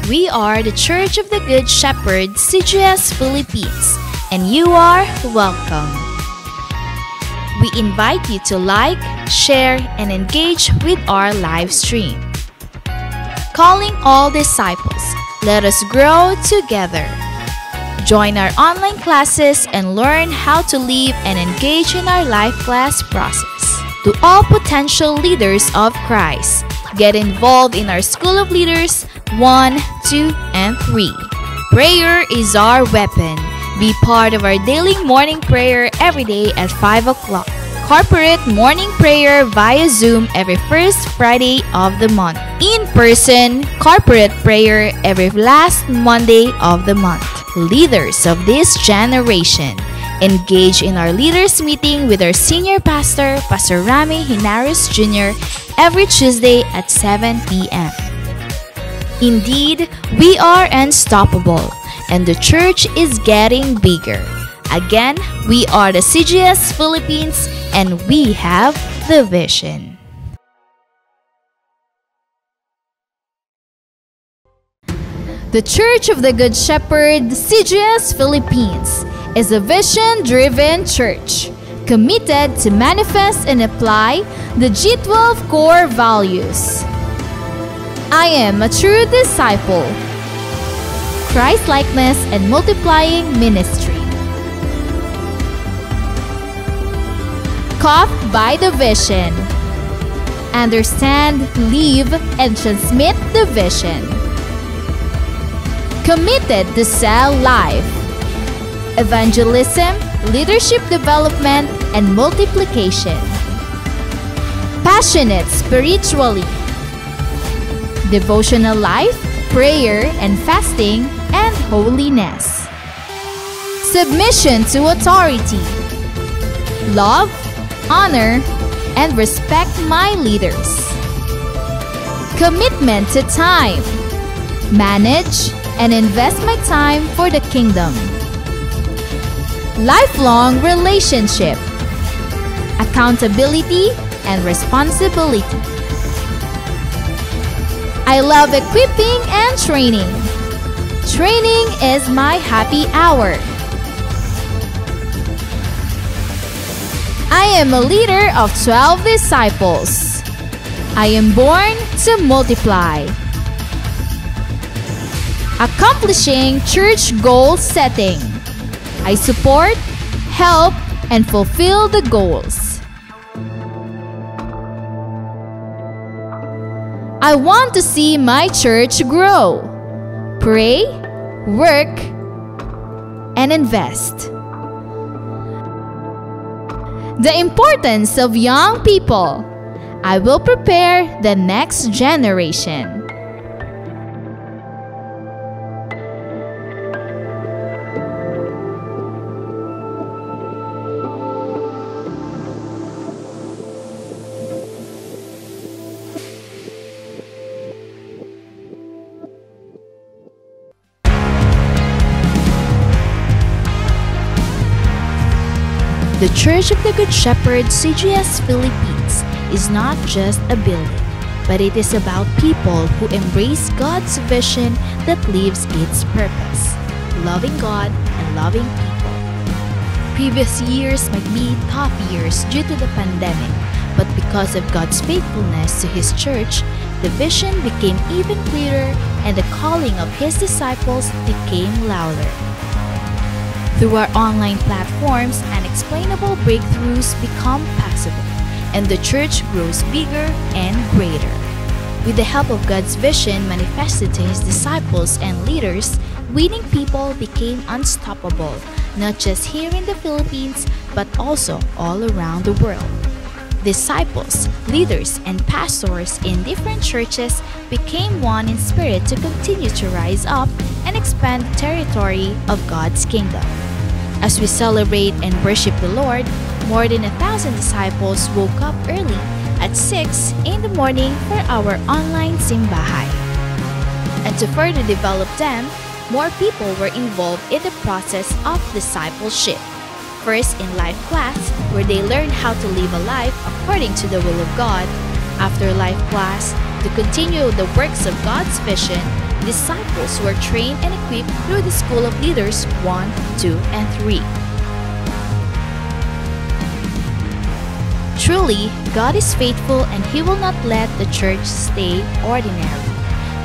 We are the Church of the Good Shepherd, CGS Philippines, and you are welcome. We invite you to like, share, and engage with our live stream. Calling all disciples, let us grow together. Join our online classes and learn how to live and engage in our life class process. To all potential leaders of Christ, get involved in our School of Leaders 1, 2, and 3. Prayer is our weapon. Be part of our daily morning prayer every day at 5 o'clock. Corporate morning prayer via Zoom every first Friday of the month. In-person corporate prayer every last Monday of the month. Leaders of this generation, engage in our leaders meeting with our senior pastor, Pastor Rami Hinares Jr., every Tuesday at 7 p.m. Indeed, we are unstoppable, and the church is getting bigger. Again, we are the CGS Philippines, and we have the vision. The Church of the Good Shepherd, CGS Philippines, is a vision-driven church committed to manifest and apply the G12 core values. I am a true disciple, Christ-likeness and multiplying ministry. Caught by the vision. Understand, live, and transmit the vision. Committed to sell life. Evangelism, leadership development, and multiplication. Passionate spiritually. Devotional life, prayer and fasting, and holiness. Submission to authority. Love, honor, and respect my leaders. Commitment to time. Manage and invest my time for the kingdom. Lifelong relationship. Accountability and responsibility. I love equipping and training. Training is my happy hour. I am a leader of 12 disciples. I am born to multiply. Accomplishing church goal setting. I support, help, and fulfill the goals. I want to see my church grow. Pray, work, and invest. The importance of young people. I will prepare the next generation. The Church of the Good Shepherd, CGS Philippines, is not just a building, but it is about people who embrace God's vision that lives its purpose, loving God and loving people. Previous years might be tough years due to the pandemic, but because of God's faithfulness to His church, the vision became even clearer and the calling of His disciples became louder. Through our online platforms, unexplainable breakthroughs become possible, and the church grows bigger and greater. With the help of God's vision manifested to His disciples and leaders, winning people became unstoppable, not just here in the Philippines, but also all around the world. Disciples, leaders, and pastors in different churches became one in spirit to continue to rise up and expand the territory of God's kingdom. As we celebrate and worship the Lord, more than 1,000 disciples woke up early at 6 in the morning for our online simbahay. And to further develop them, more people were involved in the process of discipleship. First in life class, where they learned how to live a life according to the will of God. After life class, to continue the works of God's vision, disciples were trained and equipped through the School of Leaders 1, 2, and 3. Truly, God is faithful and He will not let the church stay ordinary.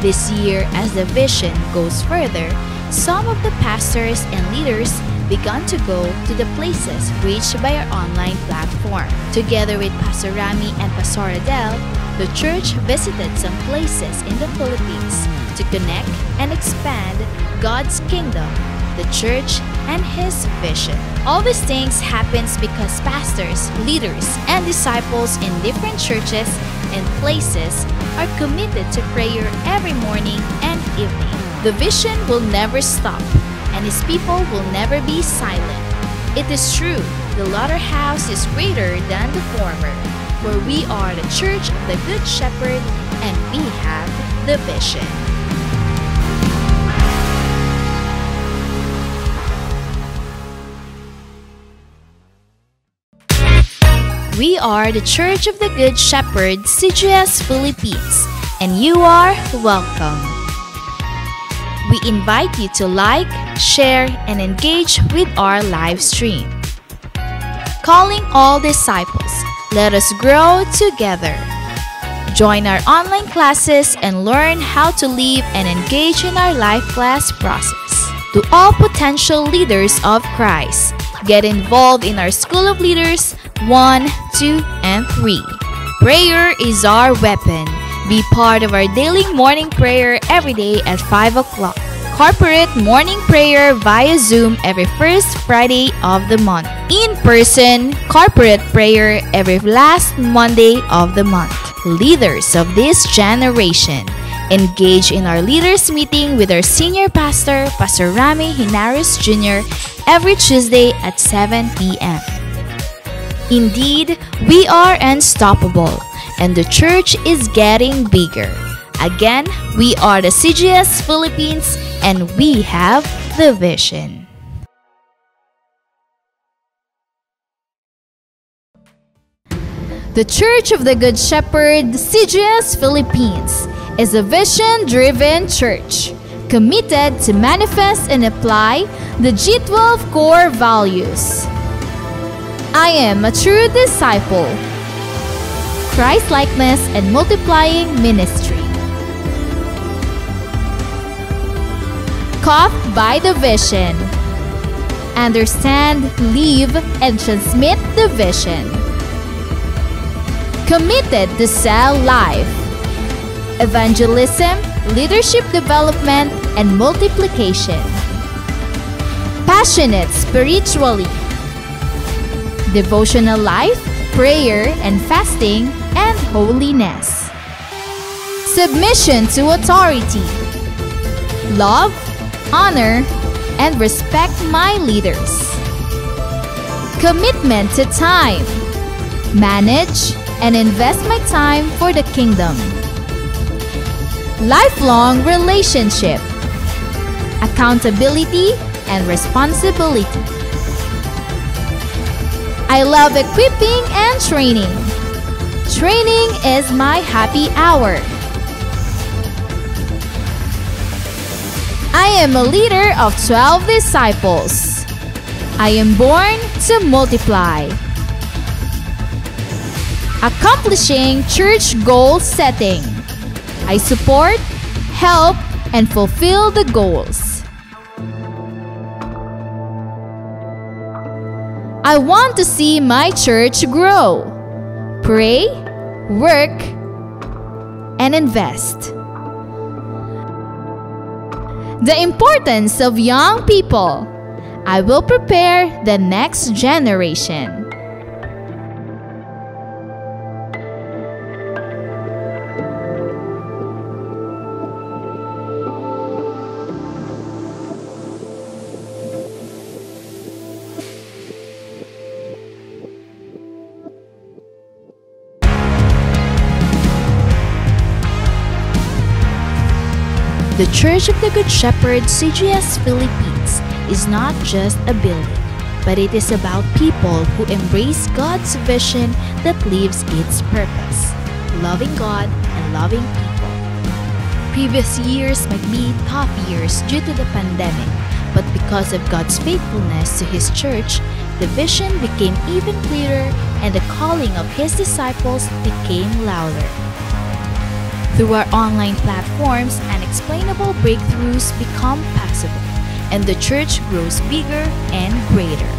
This year, as the vision goes further, some of the pastors and leaders began to go to the places reached by our online platform. Together with Pastor Rami and Pastor Adele, the church visited some places in the Philippines to connect and expand God's kingdom, the church, and His vision. All these things happens because pastors, leaders, and disciples in different churches and places are committed to prayer every morning and evening. The vision will never stop, and His people will never be silent. It is true, the latter house is greater than the former, where we are the church of the Good Shepherd, and we have the vision. We are the Church of the Good Shepherd, CGS Philippines, and you are welcome. We invite you to like, share, and engage with our live stream. Calling all disciples, let us grow together. Join our online classes and learn how to live and engage in our life class process. To all potential leaders of Christ, get involved in our School of Leaders 1, 2, and 3. Prayer is our weapon. Be part of our daily morning prayer every day at 5 o'clock. Corporate morning prayer via Zoom every first Friday of the month. In-person corporate prayer every last Monday of the month. Leaders of this generation, engage in our leaders meeting with our senior pastor, Pastor Rami Hinares Jr., every Tuesday at 7 p.m. Indeed, we are unstoppable, and the church is getting bigger. Again, we are the CGS Philippines, and we have the vision. The Church of the Good Shepherd, CGS Philippines, is a vision-driven church committed to manifest and apply the G12 core values. I am a true disciple, Christ-likeness and multiplying ministry. Caught by the vision. Understand, live, and transmit the vision. Committed to sell life. Evangelism, leadership development, and multiplication. Passionate spiritually. Devotional life, prayer and fasting, and holiness. Submission to authority. Love, honor, and respect my leaders. Commitment to time. Manage and invest my time for the kingdom. Lifelong relationship. Accountability and responsibility. I love equipping and training. Training is my happy hour. I am a leader of 12 disciples. I am born to multiply. Accomplishing church goal setting. I support, help, and fulfill the goals. I want to see my church grow. Pray, work, and invest. The importance of young people. I will prepare the next generation. The Church of the Good Shepherd, CGS Philippines, is not just a building, but it is about people who embrace God's vision that lives its purpose, loving God and loving people. Previous years might be tough years due to the pandemic, but because of God's faithfulness to His church, the vision became even clearer and the calling of His disciples became louder. Through our online platforms, unexplainable breakthroughs become possible, and the church grows bigger and greater.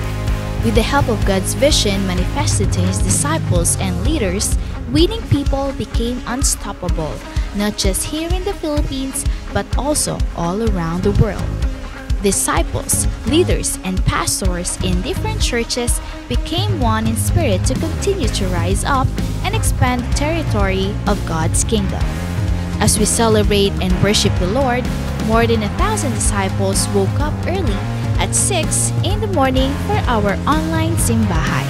With the help of God's vision manifested to His disciples and leaders, winning people became unstoppable, not just here in the Philippines, but also all around the world. Disciples, leaders, and pastors in different churches became one in spirit to continue to rise up and expand the territory of God's kingdom. As we celebrate and worship the Lord, more than 1,000 disciples woke up early at 6 in the morning for our online simbahay.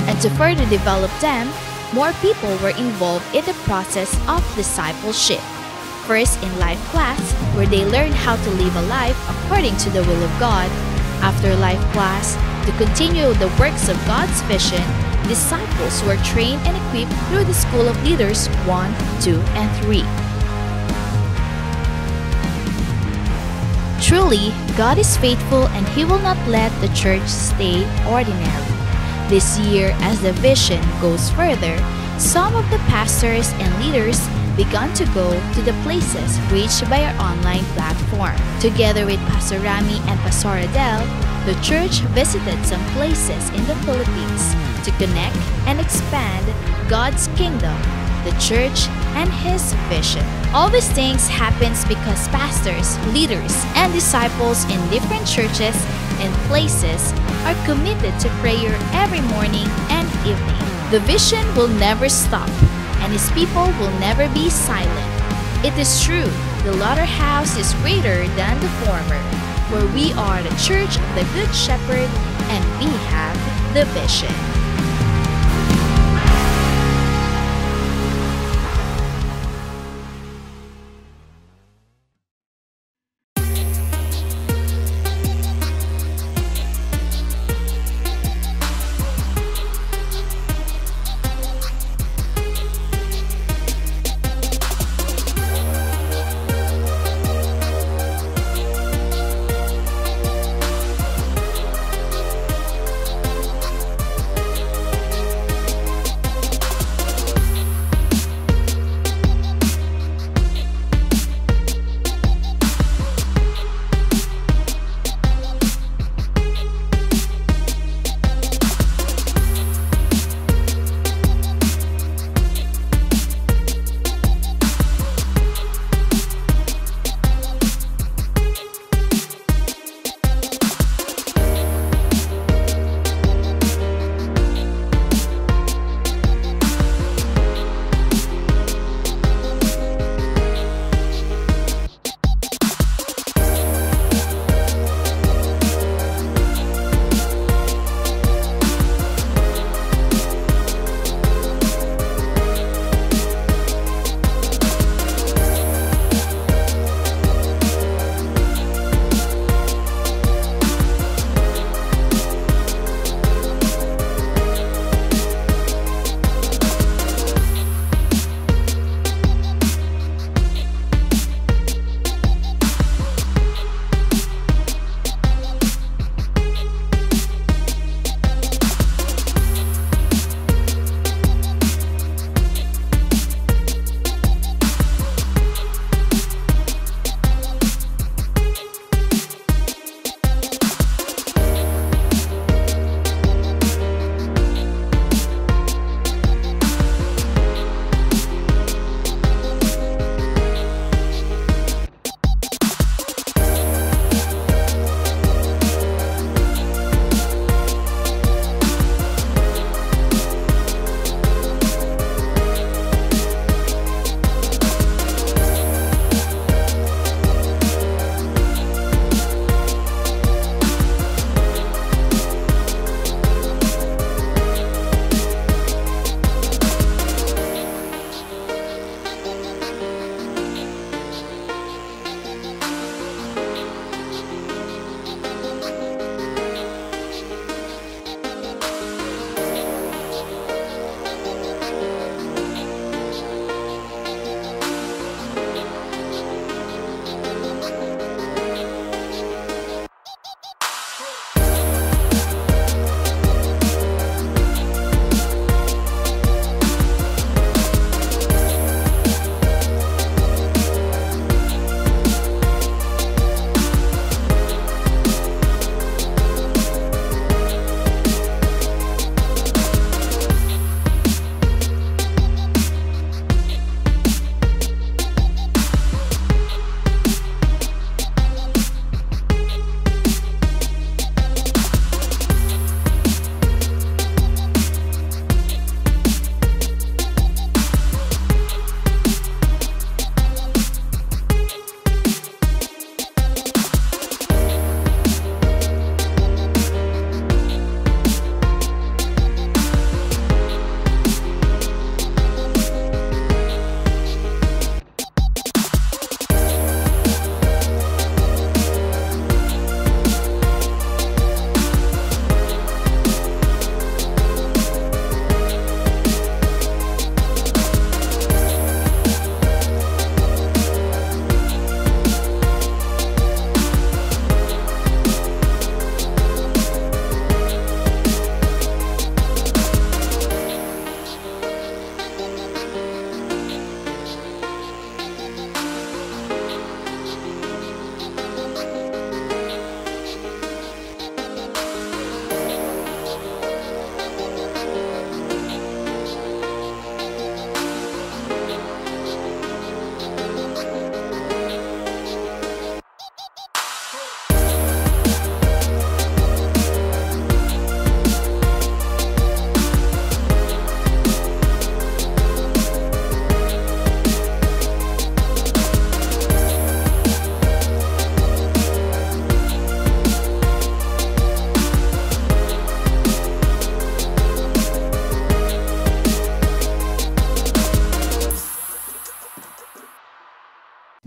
And to further develop them, more people were involved in the process of discipleship. First in life class, where they learned how to live a life according to the will of God. After life class, to continue the works of God's vision, disciples were trained and equipped through the School of Leaders 1, 2, and 3. Truly, God is faithful and He will not let the church stay ordinary. This year, as the vision goes further, some of the pastors and leaders began to go to the places reached by our online platform. Together with Pastor Rami and Pastor Adele, the church visited some places in the Philippines to connect and expand God's kingdom, the church, and His vision. All these things happens because pastors, leaders, and disciples in different churches and places are committed to prayer every morning and evening. The vision will never stop, and His people will never be silent. It is true, the latter house is greater than the former, where we are the church of the Good Shepherd, and we have the vision.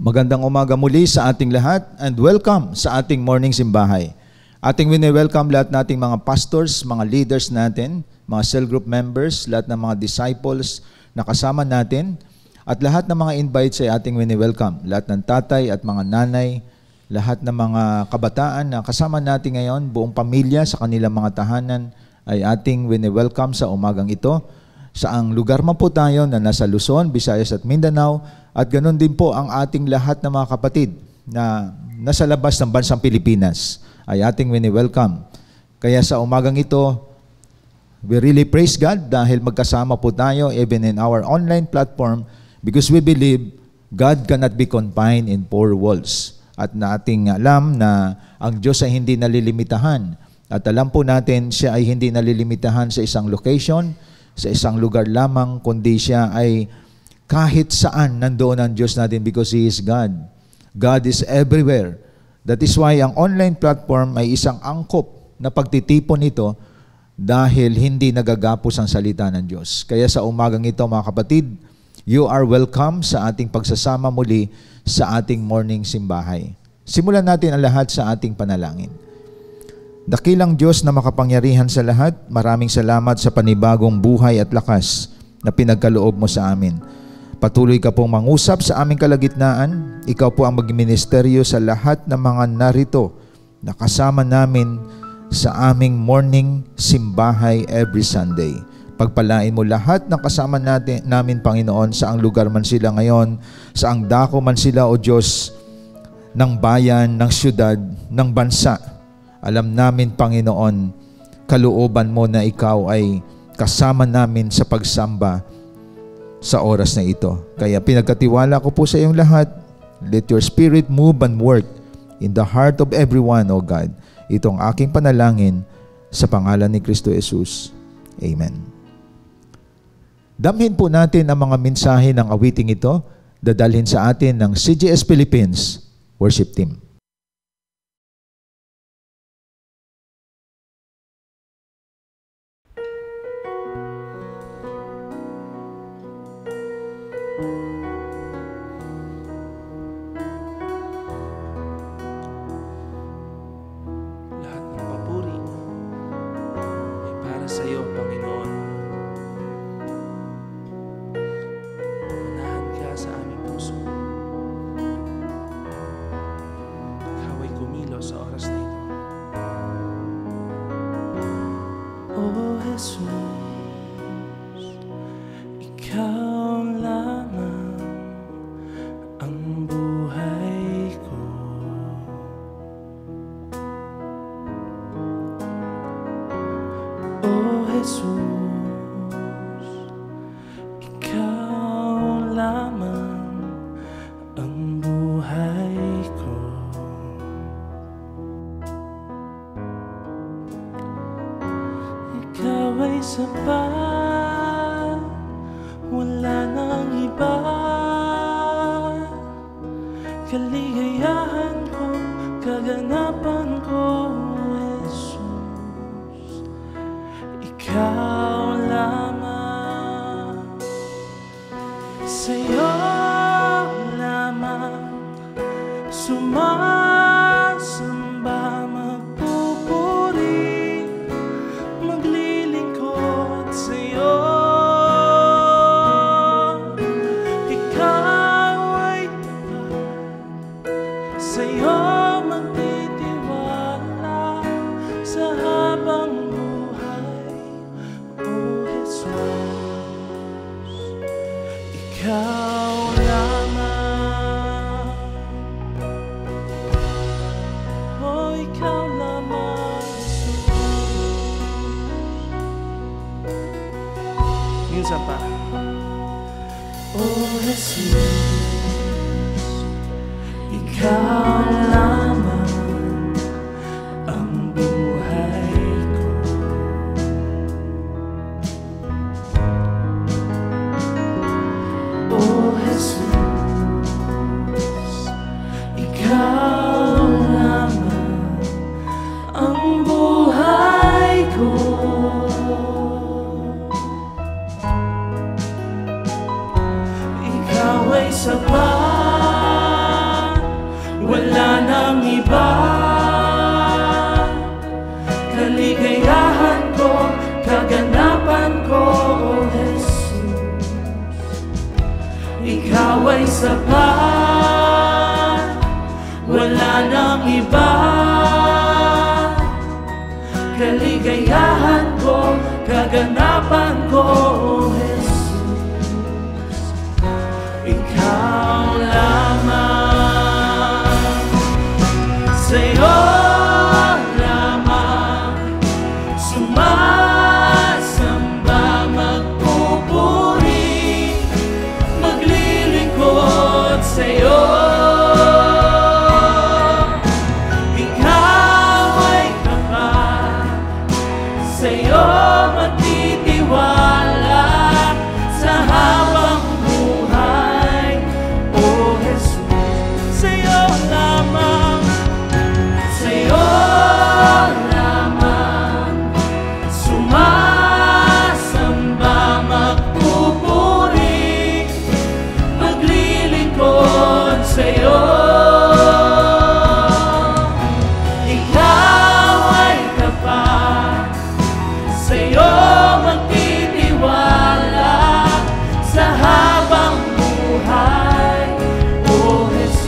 Magandang umaga muli sa ating lahat and welcome sa ating morning simbahay. Ating wini-welcome lahat nating mga pastors, mga leaders natin, mga cell group members, lahat ng mga disciples na kasama natin, at lahat ng mga invites ay ating wini-welcome. Lahat ng tatay at mga nanay, lahat ng mga kabataan na kasama natin ngayon, buong pamilya sa kanilang mga tahanan ay ating wini-welcome sa umagang ito. Saang lugar man po tayo na nasa Luzon, Visayas at Mindanao, at ganoon din po ang ating lahat ng mga kapatid na nasa labas ng bansang Pilipinas ay ating wini-welcome. Kaya sa umagang ito, we really praise God dahil magkasama po tayo even in our online platform because we believe God cannot be confined in four walls. At nating alam na ang Diyos ay hindi nalilimitahan. At alam po natin siya ay hindi nalilimitahan sa isang location, sa isang lugar lamang, kundi siya ay kahit saan nandoon ang Diyos natin because He is God. God is everywhere. That is why ang online platform ay isang angkop na pagtitipon nito dahil hindi nagagapos ang salita ng Diyos. Kaya sa umagang ito mga kapatid, you are welcome sa ating pagsasama muli sa ating morning simbahay. Simulan natin ang lahat sa ating panalangin. Dakilang Diyos na makapangyarihan sa lahat, maraming salamat sa panibagong buhay at lakas na pinagkaloob mo sa amin. Patuloy ka pong mangusap sa aming kalagitnaan. Ikaw po ang magministeryo sa lahat ng mga narito na kasama namin sa aming morning simbahay every Sunday. Pagpalain mo lahat ng kasama namin, Panginoon, sa ang lugar man sila ngayon, sa ang dako man sila, O Diyos, ng bayan, ng syudad, ng bansa. Alam namin, Panginoon, kalooban mo na ikaw ay kasama namin sa pagsamba sa oras na ito. Kaya pinagkatiwala ko po sa iyong lahat. Let your Spirit move and work in the heart of everyone, O God. Itong aking panalangin sa pangalan ni Kristo Jesus. Amen. Damhin po natin ang mga mensahe ng awiting ito, dadalhin sa atin ng CGS Philippines Worship Team. Sa iyo, Panginoon. Manahan ka sa aming puso. Ikaw ay kumilos sa oras na ito. O Jesus, ikaw lamang ang buhay ko. O Jesus, ikaw lamang ang buhay ko. Ikaw ay sapat, wala nang iba. Kaligayahan ko, kaganapan ko, ikaw lamang, sa'yo lamang sumasamba, magpupuri, maglilingkod sa'yo. Ikaw ay tapat, sa'yo magtitiwala sa habang ikaw lamang, oh ikaw lamang, Jesus. Minsan pa, oh Jesus, ikaw lamang ang buhay ko. Oh Jesus, ikaw lamang ang buhay ko. Ikaw ay sapat, Ikaw ay sapat, wala nang iba. Kaligayahan ko, kaganapan ko, O Jesus. Ikaw lamang, sa'yo lamang sumasamba, magpupuri, maglilingkod sa'yo. Ikaw ay tapat, sa'yo magtitiwala sa habang buhay, O Jesus. Sa'yo lamang, sa'yo lamang sumasamba, magpupuri, maglilingkod sa'yo. Ikaw ay tapat, sa'yo magtitiwala sa habang buhay, O Jesus.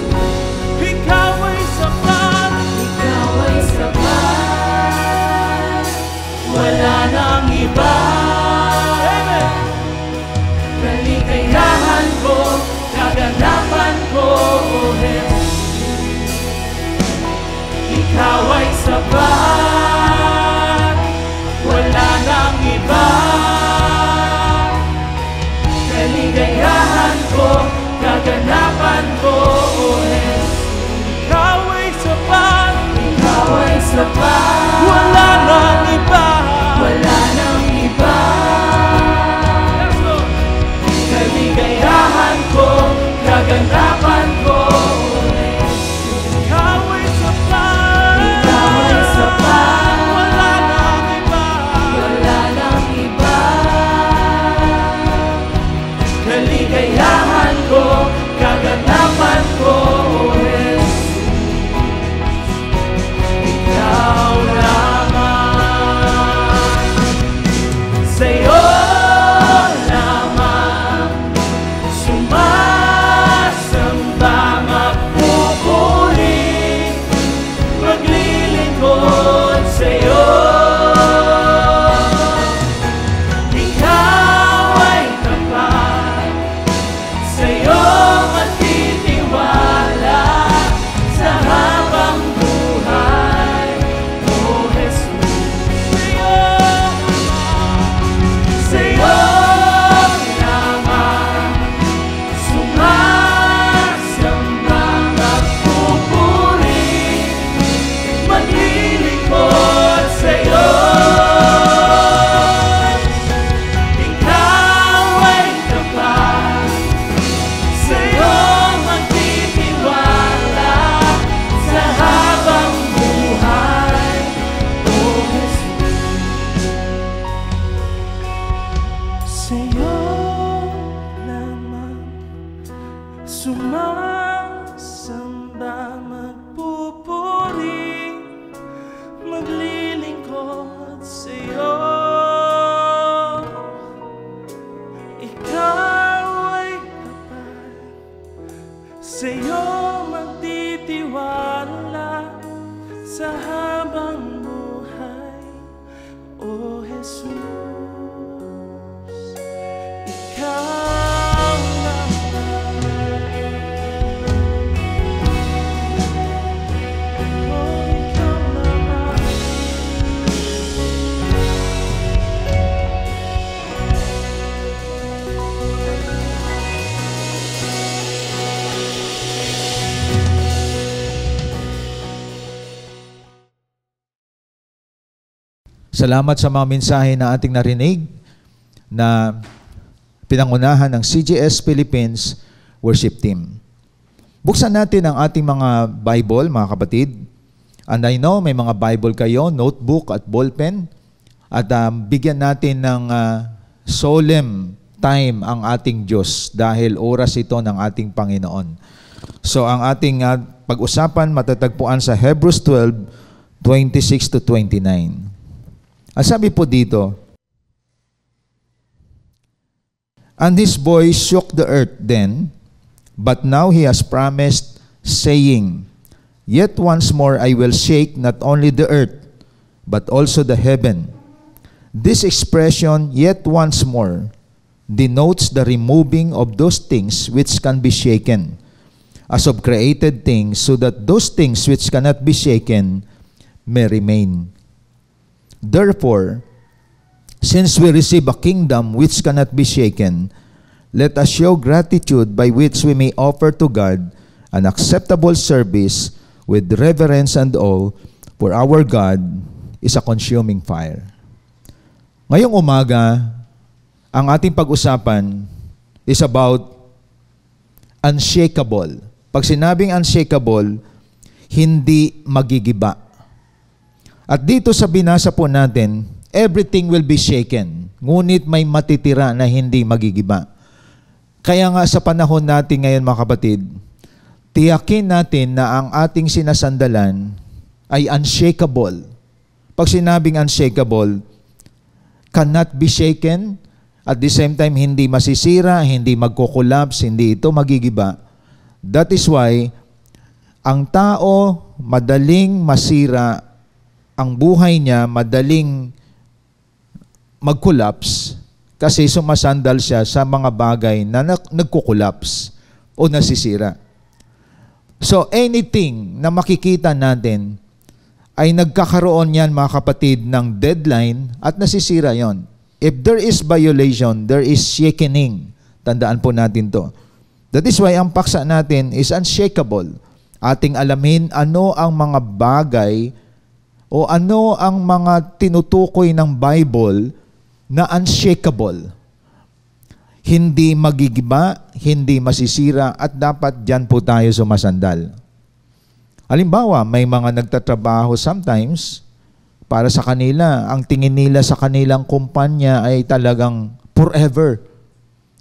Ikaw ay sapat, ikaw ay sapat, wala nang iba. Amen. Kaligayahan ko, kaganapan ko, O Jesus. Ikaw ay sapat, wala nang iba. Kaligayahan ko, kaganapan ko, O Jesus. Ikaw ay sapat, ikaw ay sapat, wala nang iba, wala nang iba. Yes, Lord. Kaligayahan ko, kaganapan ko, O Jesus. Ikaw ay sapat, ikaw ay sapat, wala nang iba, wala nang iba. Kaligayahan ko, kaganapan ko, O Jesus. Ikaw lamang, sa'yo lamang sumasamba, magpupuri, maglilingkod sa'yo. Ikaw ay tapat, sa'yo magtitiwala sa habang buhay, O Jesus. Sa'yo lamang sumasamba, magpupuri, maglilingkod sa'yo. Ikaw ay tapat, sa'yo magtitiwala sa habang buhay, O Jesus. Sa'yo lamang sumasamba, magpupuri, maglilingkod sa'yo. Ikaw ay tapat, sa'yo magtitiwala sa habang buhay, O Jesus. Ikaw lamang, oh, ikaw lamang. Salamat sa mga mensahe na ating narinig na pinangunahan ng CGS Philippines Worship Team. Buksan natin ang ating mga Bible, mga kapatid. And I know may mga Bible kayo, notebook at ballpen. At bigyan natin ng solemn time ang ating Diyos dahil oras ito ng ating Panginoon. So ang ating pag-usapan matatagpuan sa Hebrews 12:26 to 29. Ang sabi po dito, And his voice shook the earth then, but now he has promised, saying, Yet once more I will shake not only the earth, but also the heaven. This expression, yet once more, denotes the removing of those things which can be shaken, as of created things, so that those things which cannot be shaken may remain. Therefore, since we receive a kingdom which cannot be shaken, let us show gratitude by which we may offer to God an acceptable service with reverence and awe, for our God is a consuming fire. Ngayong umaga, ang ating pag-usapan is about unshakable. Pag sinabing unshakable, hindi magigiba. At dito sa binasa po natin, everything will be shaken, ngunit may matitira na hindi magigiba. Kaya nga sa panahon natin ngayon mga kapatid, tiyakin natin na ang ating sinasandalan ay unshakable. Pag sinabing unshakable, cannot be shaken, at the same time hindi masisira, hindi magko-collapse, hindi ito magigiba. That is why ang tao madaling masira, ang buhay niya madaling mag-collapse kasi sumasandal siya sa mga bagay na nagko-collapse o nasisira. So anything na makikita natin ay nagkakaroon yan mga kapatid ng deadline at nasisira yon. If there is violation, there is shakening. Tandaan po natin to. That is why ang paksa natin is unshakable. Ating alamin ano ang mga bagay o ano ang mga tinutukoy ng Bible na unshakable. Hindi magigiba, hindi masisira, at dapat dyan po tayo sumasandal. Halimbawa, may mga nagtatrabaho sometimes para sa kanila, ang tingin nila sa kanilang kumpanya ay talagang forever.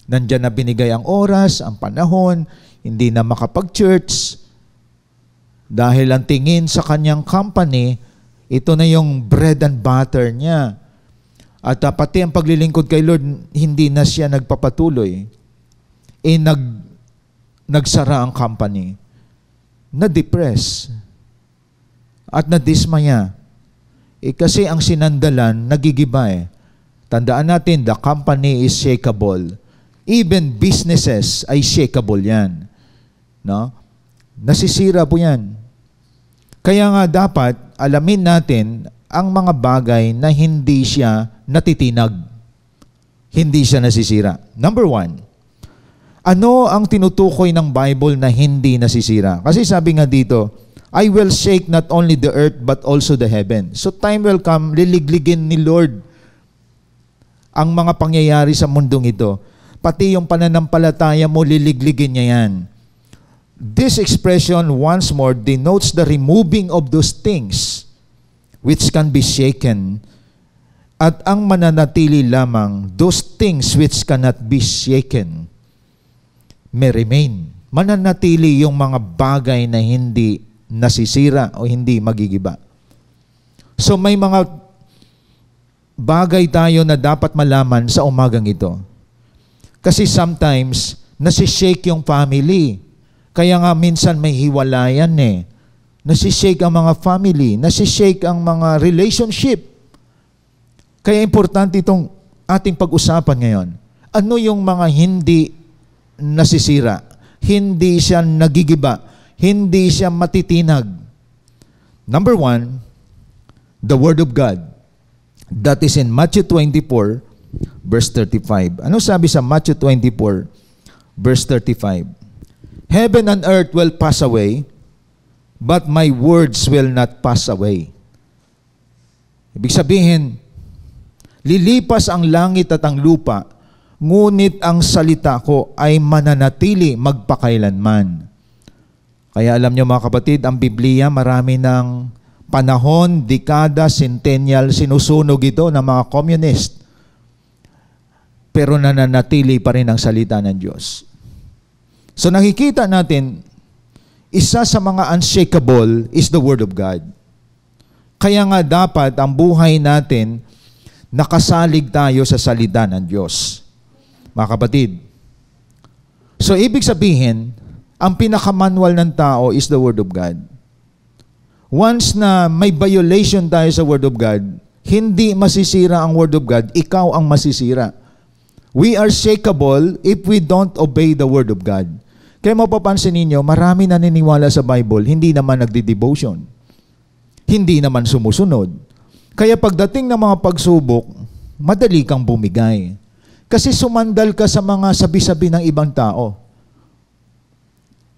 Nandyan na binigay ang oras, ang panahon, hindi na makapag-church. Dahil ang tingin sa kanyang company, ito na yung bread and butter niya. At pati ang paglilingkod kay Lord, hindi na siya nagpapatuloy. Nagsara ang company. Na-depress. At na-dismaya. Kasi ang sinandalan, nagigiba eh. Tandaan natin, the company is shakeable. Even businesses ay shakeable yan. No? Nasisira po yan. Kaya nga dapat, alamin natin ang mga bagay na hindi siya natitinag. Hindi siya nasisira. Number 1, ano ang tinutukoy ng Bible na hindi nasisira? Kasi sabi nga dito, I will shake not only the earth but also the heaven. So time will come, liligligin ni Lord ang mga pangyayari sa mundong ito. Pati yung pananampalataya mo, liligligin niya yan. This expression once more denotes the removing of those things which can be shaken, at ang mananatili lamang, those things which cannot be shaken, may remain. Mananatili yung mga bagay na hindi nasisira o hindi magigiba. So may mga bagay tayo na dapat malaman sa umagang ito. Kasi sometimes, nasishake yung family. Kaya nga minsan may hiwalayan eh. Nasishake ang mga family, nasishake ang mga relationship. Kaya importante itong ating pag-usapan ngayon. Ano yung mga hindi nasisira? Hindi siya nagigiba. Hindi siya matitinag. Number 1, the Word of God. That is in Matthew 24, verse 35. Ano sabi sa Matthew 24, verse 35? Heaven and earth will pass away, but my words will not pass away. Ibig sabihin, lilipas ang langit at ang lupa, ngunit ang salita ko ay mananatili magpakailanman. Kaya alam nyo mga kapatid, ang Biblia marami ng panahon, dekada, centennial, sinusunog ito ng mga communist. Pero nananatili pa rin ang salita ng Diyos. So nakikita natin, isa sa mga unshakable is the Word of God. Kaya nga dapat ang buhay natin, nakasalig tayo sa salita ng Diyos. mga kapatid. So, ibig sabihin, ang pinaka-manual ng tao is the Word of God. Once na may violation tayo sa Word of God, hindi masisira ang Word of God, ikaw ang masisira. We are shakeable if we don't obey the Word of God. Kaya mapapansin ninyo, marami naniniwala sa Bible, hindi naman nagdi-devotion. Hindi naman sumusunod. Kaya pagdating ng mga pagsubok, madali kang bumigay. Kasi sumandal ka sa mga sabi-sabi ng ibang tao.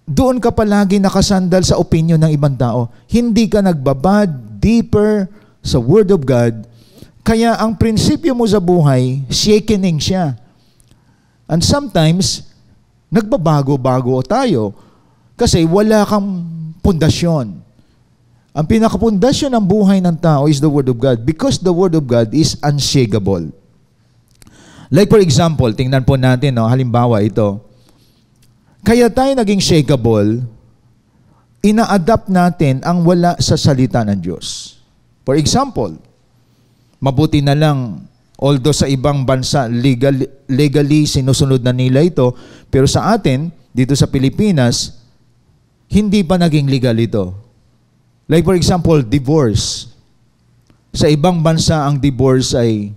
Doon ka palagi nakasandal sa opinion ng ibang tao. Hindi ka nagbabad deeper sa Word of God. Kaya ang prinsipyo mo sa buhay, shakening siya. And sometimes, nagbabago-bago tayo kasi wala kang pundasyon. Ang pinakapundasyon ng buhay ng tao is the Word of God because the Word of God is unshakable. Like for example, tingnan po natin, halimbawa ito. Kaya tayo naging shakeable, ina-adapt natin ang wala sa salita ng Diyos. For example, mabuti na lang, although sa ibang bansa legally sinusunod na nila ito, pero sa atin, dito sa Pilipinas, hindi pa naging legal ito. Like for example, divorce. Sa ibang bansa, ang divorce ay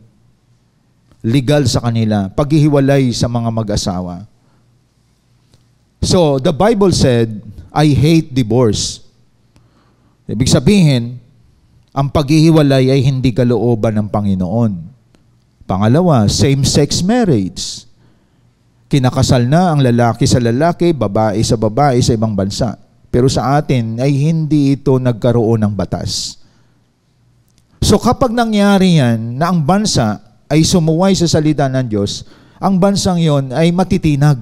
legal sa kanila. Paghihiwalay sa mga mag-asawa. So, the Bible said, I hate divorce. Ibig sabihin, ang paghihiwalay ay hindi kalooban ng Panginoon. Pangalawa, same-sex marriage. Kinakasal na ang lalaki sa lalaki, babae sa ibang bansa. Pero sa atin ay hindi ito nagkaroon ng batas. So kapag nangyari yan na ang bansa ay sumuway sa salita ng Diyos, ang bansang yon ay matitinag.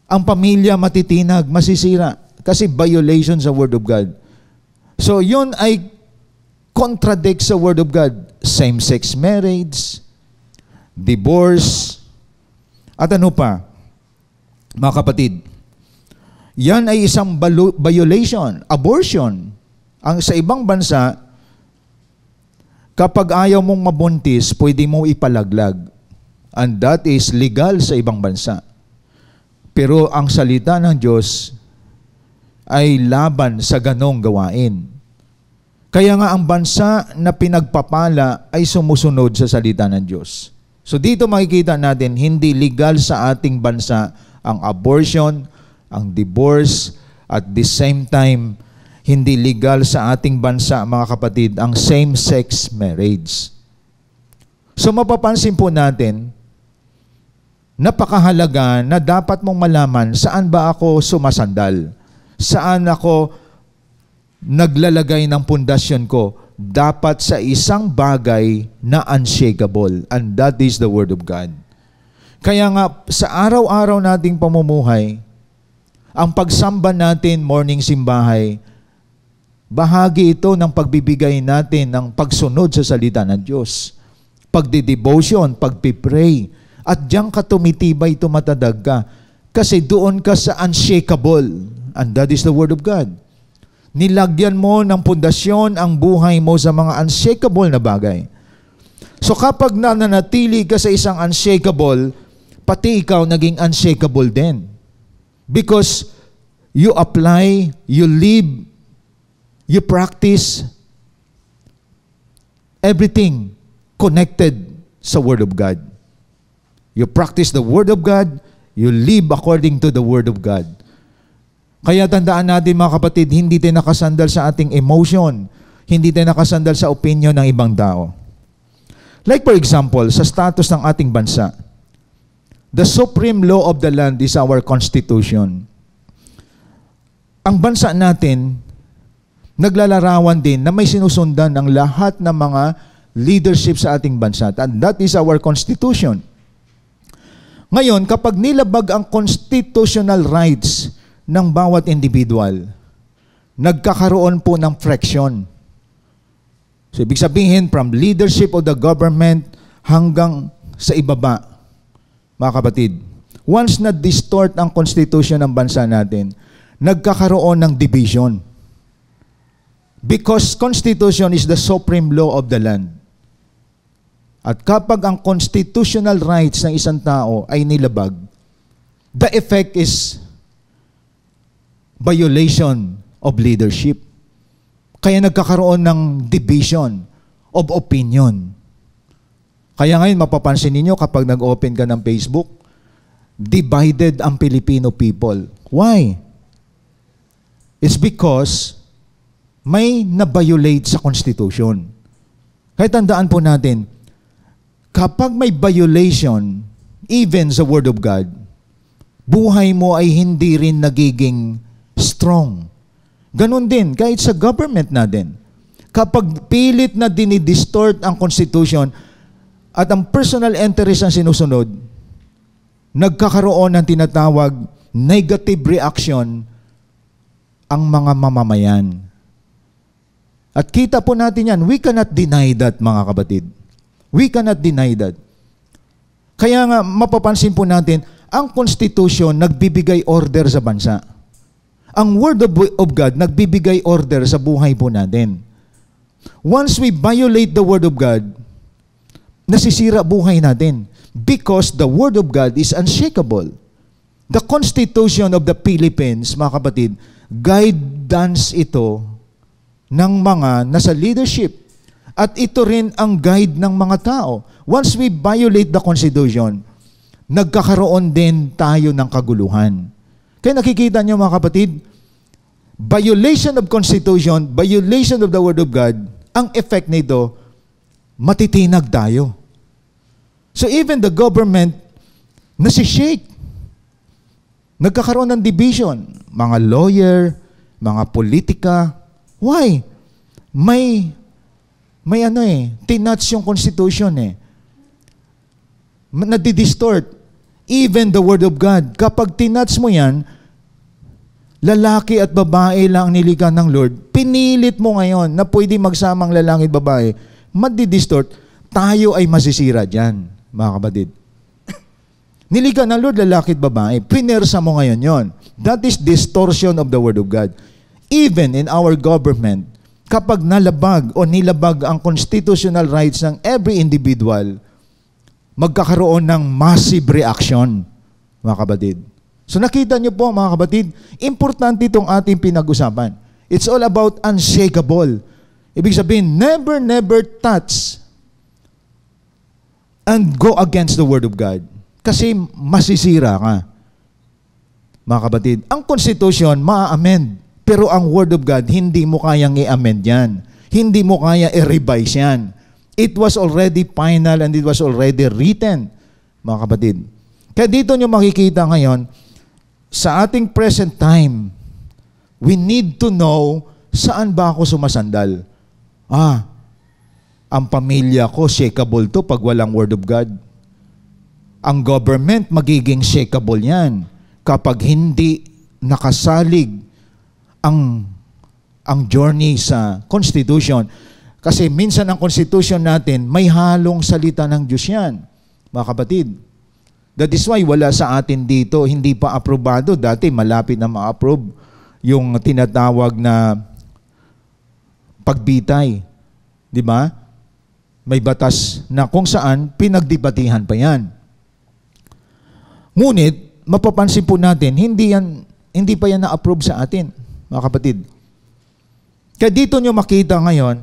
Ang pamilya matitinag, masisira. Kasi violation sa Word of God. So yun ay contradict sa Word of God. Same-sex marriage, divorce, at ano pa? Mga kapatid, yan ay isang violation, abortion. Ang sa ibang bansa, kapag ayaw mong mabuntis, pwede mo ipalaglag. And that is legal sa ibang bansa. Pero ang salita ng Diyos ay laban sa ganong gawain. Kaya nga ang bansa na pinagpapala ay sumusunod sa salita ng Diyos. So dito makikita natin, hindi legal sa ating bansa ang abortion, ang divorce, at the same time, hindi legal sa ating bansa, mga kapatid, ang same-sex marriage. So mapapansin po natin, napakahalaga na dapat mong malaman saan ba ako sumasandal, saan ako naglalagay ng pundasyon ko. Dapat sa isang bagay na unshakable, and that is the Word of God. Kaya nga, sa araw-araw nating pamumuhay, ang pagsamba natin, morning simbahay, bahagi ito ng pagbibigay natin ng pagsunod sa salita ng Diyos. Pagdidevotion, pagpipray. At diyan ka tumitibay, tumatadag ka. Kasi doon ka sa unshakable. And that is the Word of God. Nilagyan mo ng pundasyon ang buhay mo sa mga unshakable na bagay. So kapag nananatili ka sa isang unshakable, pati ikaw naging unshakable din. Because you apply, you live, you practice everything connected sa Word of God. You practice the Word of God, you live according to the Word of God. Kaya tandaan natin mga kapatid, hindi tayo nakasandal sa ating emotion, hindi tayo nakasandal sa opinion ng ibang tao. Like for example, sa status ng ating bansa, the supreme law of the land is our constitution. Ang bansa natin, naglalarawan din na may sinusundan ng lahat ng mga leadership sa ating bansa. And that is our constitution. Ngayon, kapag nilabag ang constitutional rights ng bawat individual, nagkakaroon po ng friction. So, ibig sabihin, from leadership of the government hanggang sa ibaba, mga kapatid, once na-distort ang constitution ng bansa natin, nagkakaroon ng division. Because constitution is the supreme law of the land. At kapag ang constitutional rights ng isang tao ay nilabag, the effect is violation of leadership. Kaya nagkakaroon ng division of opinion. Kaya ngayon mapapansin ninyo kapag nag-open ka ng Facebook, divided ang Filipino people. Why? It's because may na-violate sa Constitution. Kaya tandaan po natin, kapag may violation, even sa Word of God, buhay mo ay hindi rin nagiging strong. Ganon din, kahit sa government natin. Kapag pilit na dinidistort ang Constitution at ang personal interest ang sinusunod, nagkakaroon ng tinatawag negative reaction ang mga mamamayan. At kita po natin yan, we cannot deny that, mga kapatid. We cannot deny that. Kaya nga, mapapansin po natin, ang Constitution nagbibigay order sa bansa. Ang Word of God nagbibigay order sa buhay po natin. Once we violate the Word of God, nasisira buhay natin. Because the Word of God is unshakable. The Constitution of the Philippines, mga kapatid, guidance ito ng mga nasa leadership. At ito rin ang guide ng mga tao. Once we violate the Constitution, nagkakaroon din tayo ng kaguluhan. Kaya nakikita niyo, mga kapatid, violation of Constitution, violation of the Word of God, ang effect nito, matitinag tayo. So even the government, nasishake. Nagkakaroon ng division. Mga lawyer, mga politika. Why? May tinouch yung Constitution nadidistort. Even the Word of God. Kapag tinouch mo yan, lalaki at babae lang nilikha ng Lord, pinilit mo ngayon na pwede magsamang lalaki at babae, madidistort, tayo ay masisira dyan, mga kapatid. Nilikha ng Lord, lalaki at babae, pinersa mo ngayon yon. That is distortion of the Word of God. Even in our government, kapag nalabag o nilabag ang constitutional rights ng every individual, magkakaroon ng massive reaction, mga kapatid. So nakita niyo po, mga kapatid, importante itong ating pinag-usapan. It's all about unshakable. Ibig sabihin, never touch and go against the Word of God. Kasi masisira ka. Mga kapatid, ang Constitution, ma-amend. Pero ang Word of God, hindi mo kayang i-amend yan. Hindi mo kaya i-revise yan. It was already final and it was already written, mga kapatid. Kaya dito nyo makikita ngayon, sa ating present time, we need to know saan ba ako sumasandal. Ang pamilya ko, shakeable to pag walang Word of God. Ang government, magiging shakeable yan kapag hindi nakasalig ang journey sa Constitution. Kasi minsan ang Constitution natin, may halong salita ng Diyos yan, mga kapatid. That is why wala sa atin dito, hindi pa aprobado. Dati malapit na ma-approve yung tinatawag na pagbitay. Di ba? May batas na kung saan pinagdebatihan pa yan. Ngunit, mapapansin po natin, hindi pa yan na-approve sa atin, mga kapatid. Kaya dito nyo makita ngayon,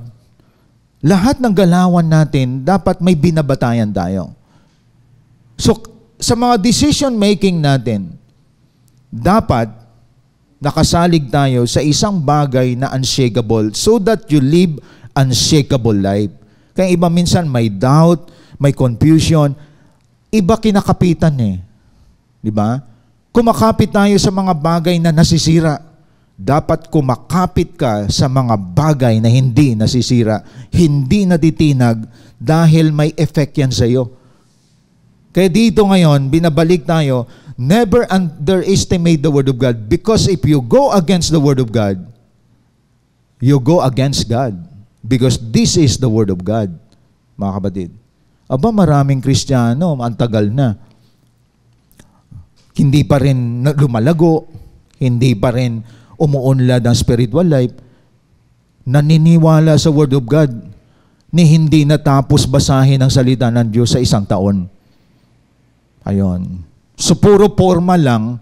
lahat ng galawan natin, dapat may binabatayan tayo. So, sa mga decision making natin, dapat nakasalig tayo sa isang bagay na unshakable so that you live unshakable life. Kaya iba minsan may doubt, may confusion, iba kinakapitan Di ba? Kumakapit tayo sa mga bagay na nasisira. Dapat kumakapit ka sa mga bagay na hindi nasisira, hindi natitinag dahil may effect yan sa iyo. Kaya dito ngayon, binabalik tayo, never underestimate the Word of God because if you go against the Word of God, you go against God because this is the Word of God, mga kapatid. Aba, maraming Kristiyano, ang tagal na. Hindi pa rin lumalago, hindi pa rin umuunlad ang spiritual life, naniniwala sa Word of God ni hindi natapos basahin ang salita ng Diyos sa isang taon. Ayon. So puro forma lang,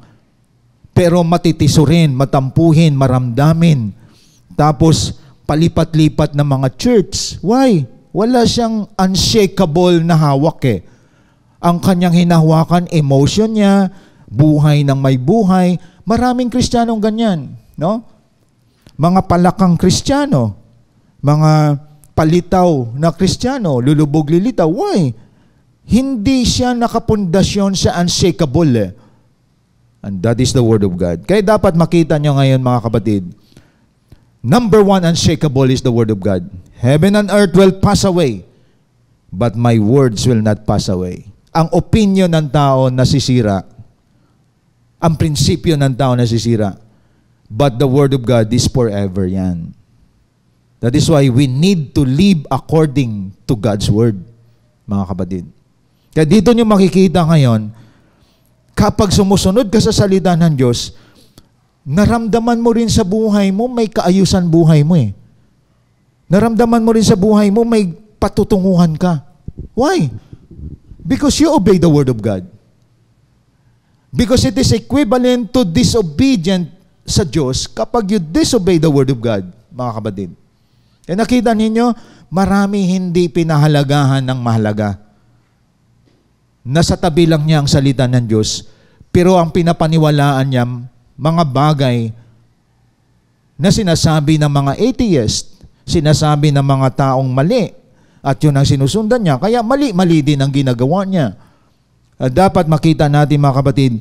pero matitisurin, matampuhin, maramdamin. Tapos palipat-lipat ng mga church. Why? Wala siyang unshakable na hawak eh. Ang kanyang hinahawakan, emotion niya, buhay ng may buhay. Maraming Kristiyanong ganyan, no? Mga palakang Kristiyano, mga palitaw na Kristiyano, lulubog lilitaw. Why? Hindi siya nakapundasyon sa unshakable eh. And that is the Word of God. Kaya dapat makita nyo ngayon mga kapatid, number one unshakable is the Word of God. Heaven and earth will pass away, but my words will not pass away. Ang opinion ng tao nasisira. Ang prinsipyo ng tao nasisira. But the Word of God is forever yan. That is why we need to live according to God's Word, mga kapatid. Kaya dito nyo makikita ngayon, kapag sumusunod ka sa salita ng Diyos, naramdaman mo rin sa buhay mo, may kaayusan buhay mo eh. Naramdaman mo rin sa buhay mo, may patutunguhan ka. Why? Because you obey the Word of God. Because it is equivalent to disobedient sa Diyos kapag you disobey the Word of God, mga kapatid. E nakita ninyo, marami hindi pinahalagahan ng mahalaga. Nasa tabi lang niya ang salita ng Diyos, pero ang pinapaniwalaan niya, mga bagay na sinasabi ng mga atheist, sinasabi ng mga taong mali, at yun ang sinusundan niya, kaya mali-mali din ang ginagawa niya. At dapat makita natin mga kapatid,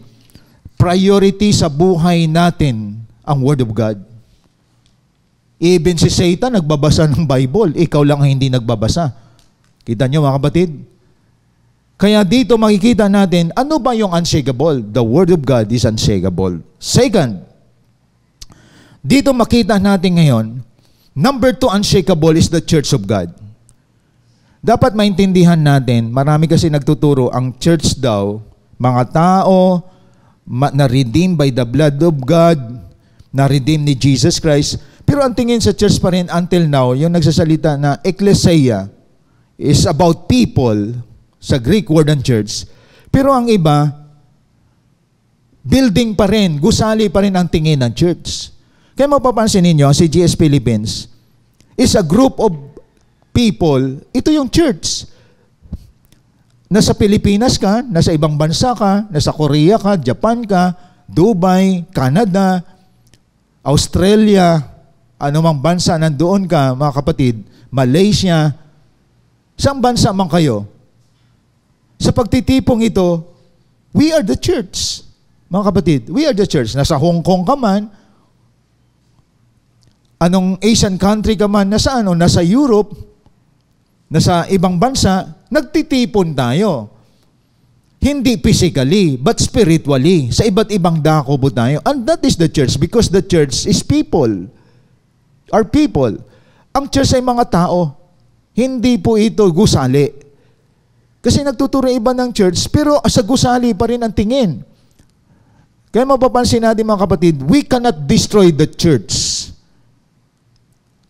priority sa buhay natin ang Word of God. Even si Satan nagbabasa ng Bible, ikaw lang ang hindi nagbabasa. Kita niyo mga kapatid? Kaya dito makikita natin, ano ba yung unshakable? The Word of God is unshakable. Second, dito makita natin ngayon, number 2 unshakable is the Church of God. Dapat maintindihan natin, marami kasi nagtuturo, ang church daw, mga tao na-redeem by the blood of God, na-redeem ni Jesus Christ. Pero ang tingin sa church pa rin until now, yung nagsasalita na ecclesia is about people, sa Greek word ng church. Pero ang iba, building pa rin, gusali pa rin ang tingin ng church. Kaya mapapansin ninyo, si GS Philippines is a group of people, ito yung church. Nasa Pilipinas ka, nasa ibang bansa ka, nasa Korea ka, Japan ka, Dubai, Canada, Australia, anumang bansa nandoon ka, mga kapatid, Malaysia, saan bansa man kayo? Sa pagtitipong ito, we are the church. Mga kapatid, we are the church. Nasa Hong Kong ka man, anong Asian country ka man, nasa Europe, nasa ibang bansa, nagtitipon tayo. Hindi physically, but spiritually. Sa iba't ibang dako po tayo. And that is the church because the church is people. Our people. Ang church ay mga tao. Hindi po ito gusali. Kasi nagtuturo iba ng church, pero sa gusali pa rin ang tingin. Kaya mapapansin natin mga kapatid, we cannot destroy the church.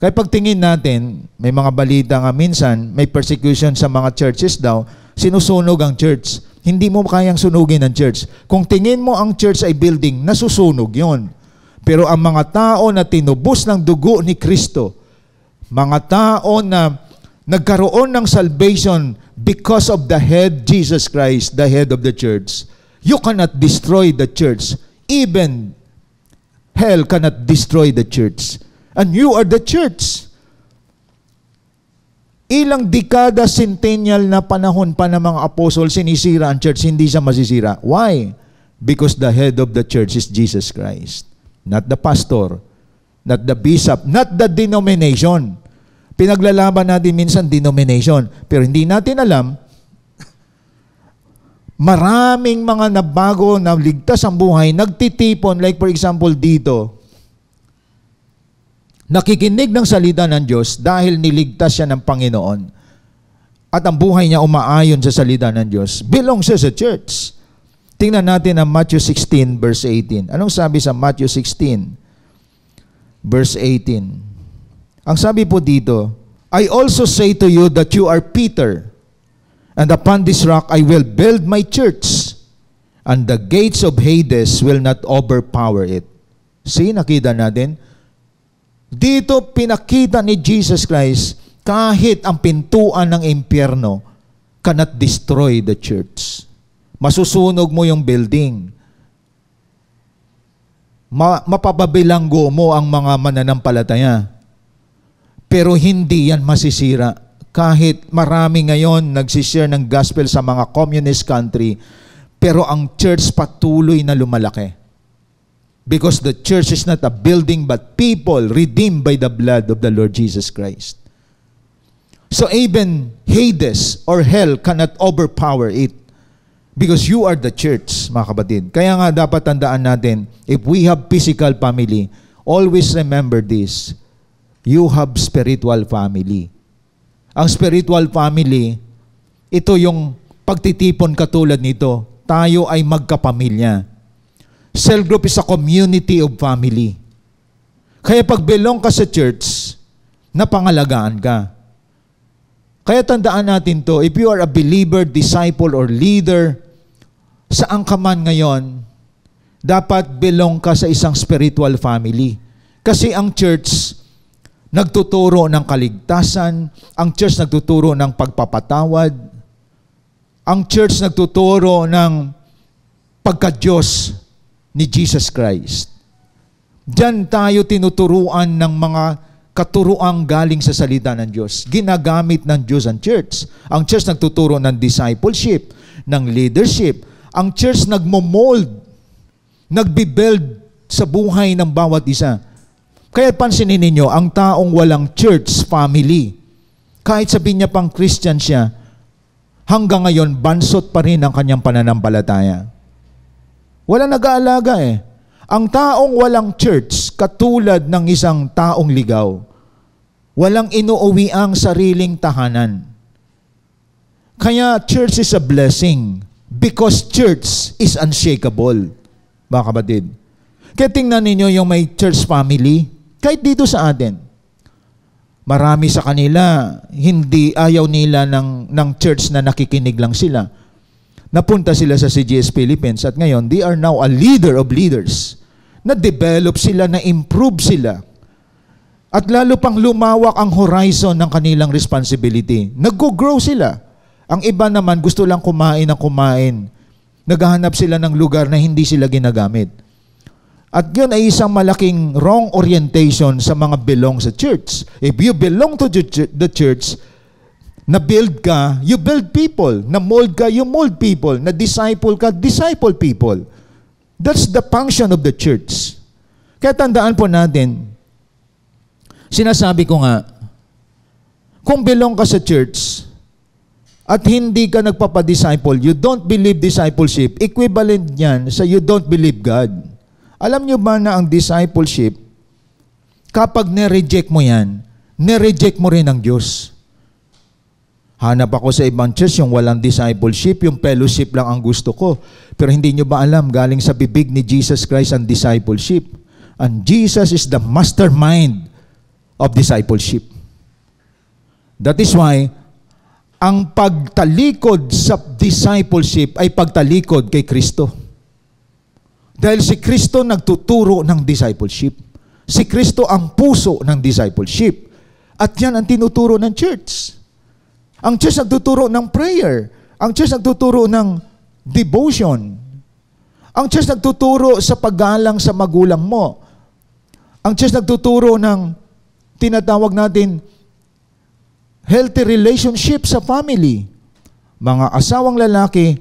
Kaya pagtingin natin, may mga balita nga minsan, may persecution sa mga churches daw, sinusunog ang church. Hindi mo kayang sunugin ang church. Kung tingin mo ang church ay building, nasusunog yon. Pero ang mga tao na tinubos ng dugo ni Kristo, mga tao na nagkaroon ng salvation because of the head, Jesus Christ, the head of the church, you cannot destroy the church. Even hell cannot destroy the church. And you are the church. Ilang dekada, centennial na panahon pa ng mga apostol, sinisira ang church, hindi siya masisira. Why? Because the head of the church is Jesus Christ. Not the pastor, not the bishop, not the denomination. Pinaglalaban natin minsan denomination, pero hindi natin alam, maraming mga nabago na ligtas ang buhay, nagtitipon, like for example dito, nakikinig ng salita ng Diyos dahil niligtas siya ng Panginoon at ang buhay niya umaayon sa salita ng Diyos, belongs siya sa church. Tingnan natin ang Matthew 16 verse 18. Anong sabi sa Matthew 16 verse 18? Ang sabi po dito, I also say to you that you are Peter, and upon this rock I will build my church, and the gates of Hades will not overpower it. See, nakita natin? Dito pinakita ni Jesus Christ, kahit ang pintuan ng impyerno cannot destroy the church. Masusunog mo yung building. Mapapabilanggo mo ang mga mananampalataya. Pero hindi yan masisira. Kahit marami ngayon nagsishare ng gospel sa mga communist country, pero ang church patuloy na lumalaki. Because the church is not a building but people redeemed by the blood of the Lord Jesus Christ. So even Hades or hell cannot overpower it. Because you are the church, mga kapatid. Kaya nga dapat tandaan natin, if we have physical family, always remember this. You have spiritual family. Ang spiritual family, ito yung pagtitipon katulad nito. Tayo ay magkapamilya. Cell group is a community of family. Kaya pag belong ka sa church, napangalagaan ka. Kaya tandaan natin to, if you are a believer, disciple, or leader, saan ka man ngayon, dapat belong ka sa isang spiritual family. Kasi ang church, nagtuturo ng kaligtasan, ang church nagtuturo ng pagpapatawad, ang church nagtuturo ng pagka-Diyos ni Jesus Christ. Diyan tayo tinuturuan ng mga katuruang galing sa salita ng Diyos. Ginagamit ng Diyos ang church. Ang church nagtuturo ng discipleship, ng leadership. Ang church nagmo-mold, nagbi-build sa buhay ng bawat isa. Kaya pansinin ninyo, ang taong walang church family, kahit sabihin niya pang Christian siya, hanggang ngayon, bansot pa rin ang kanyang pananampalataya. Wala nag-aalaga eh. Ang taong walang church, katulad ng isang taong ligaw, walang inuuwi ang sariling tahanan. Kaya church is a blessing. Because church is unshakable, mga kapatid. Kaya tingnan ninyo yung may church family, kahit dito sa atin. Marami sa kanila, hindi ayaw nila ng church na nakikinig lang sila. Napunta sila sa CGS Philippines at ngayon, they are now a leader of leaders. Na-develop sila, na-improve sila. At lalo pang lumawak ang horizon ng kanilang responsibility. Nag-grow sila. Ang iba naman gusto lang kumain ng kumain. Naghahanap sila ng lugar na hindi sila ginagamit. At yun ay isang malaking wrong orientation sa mga belong sa church. If you belong to the church, na-build ka, you build people. Na-mold ka, you mold people. Na-disciple ka, disciple people. That's the function of the church. Kaya tandaan po natin, sinasabi ko nga, kung belong ka sa church, at hindi ka nagpapadisciple, you don't believe discipleship, equivalent yan sa you don't believe God. Alam nyo ba na ang discipleship, kapag nireject mo yan, nireject mo rin ang Diyos. Hanap ako sa ibang church yung walang discipleship, yung fellowship lang ang gusto ko. Pero hindi nyo ba alam, galing sa bibig ni Jesus Christ ang discipleship. And Jesus is the mastermind of discipleship. That is why, ang pagtalikod sa discipleship ay pagtalikod kay Kristo. Dahil si Kristo nagtuturo ng discipleship. Si Kristo ang puso ng discipleship. At yan ang tinuturo ng church. Ang church nagtuturo ng prayer. Ang church nagtuturo ng devotion. Ang church nagtuturo sa paggalang sa magulang mo. Ang church nagtuturo ng tinatawag natin healthy relationship sa family. Mga asawang lalaki,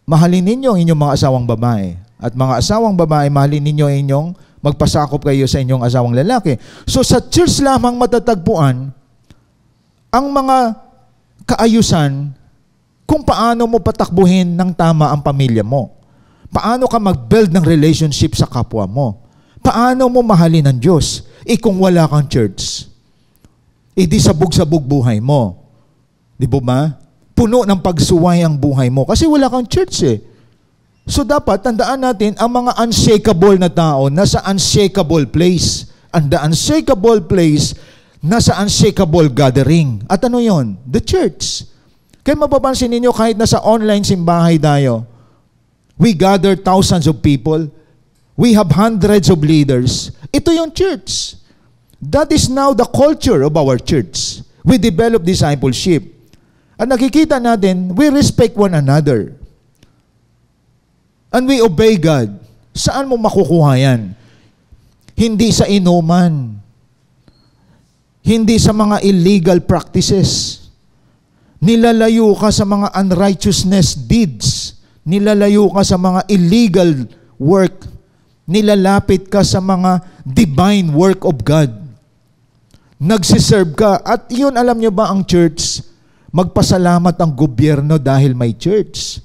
mahalin ninyo ang inyong mga asawang babae. At mga asawang babae, mahalin ninyo ang inyong magpasakop kayo sa inyong asawang lalaki. So sa church lamang matatagpuan ang mga kaayusan kung paano mo patakbuhin ng tama ang pamilya mo. Paano ka mag-build ng relationship sa kapwa mo. Paano mo mahalin ang Diyos kung wala kang church. Di sabog-sabog buhay mo. Di ba? Puno ng pagsuway ang buhay mo. Kasi wala kang church eh. So dapat, tandaan natin, ang mga unshakable na tao nasa unshakable place. And the unshakable place, nasa unshakable gathering. At ano yon? The church. Kaya mapapansin ninyo, kahit nasa online simbahay tayo, we gather thousands of people. We have hundreds of leaders. Ito yung church. That is now the culture of our church. We develop discipleship. At nakikita natin, we respect one another. And we obey God. Saan mo makukuha yan? Hindi sa inuman. Hindi sa mga illegal practices. Nilalayo ka sa mga unrighteousness deeds. Nilalayo ka sa mga illegal work. Nilalapit ka sa mga divine work of God. Nagsiserve ka. At yun, alam nyo ba ang church? Magpasalamat ang gobyerno dahil may church.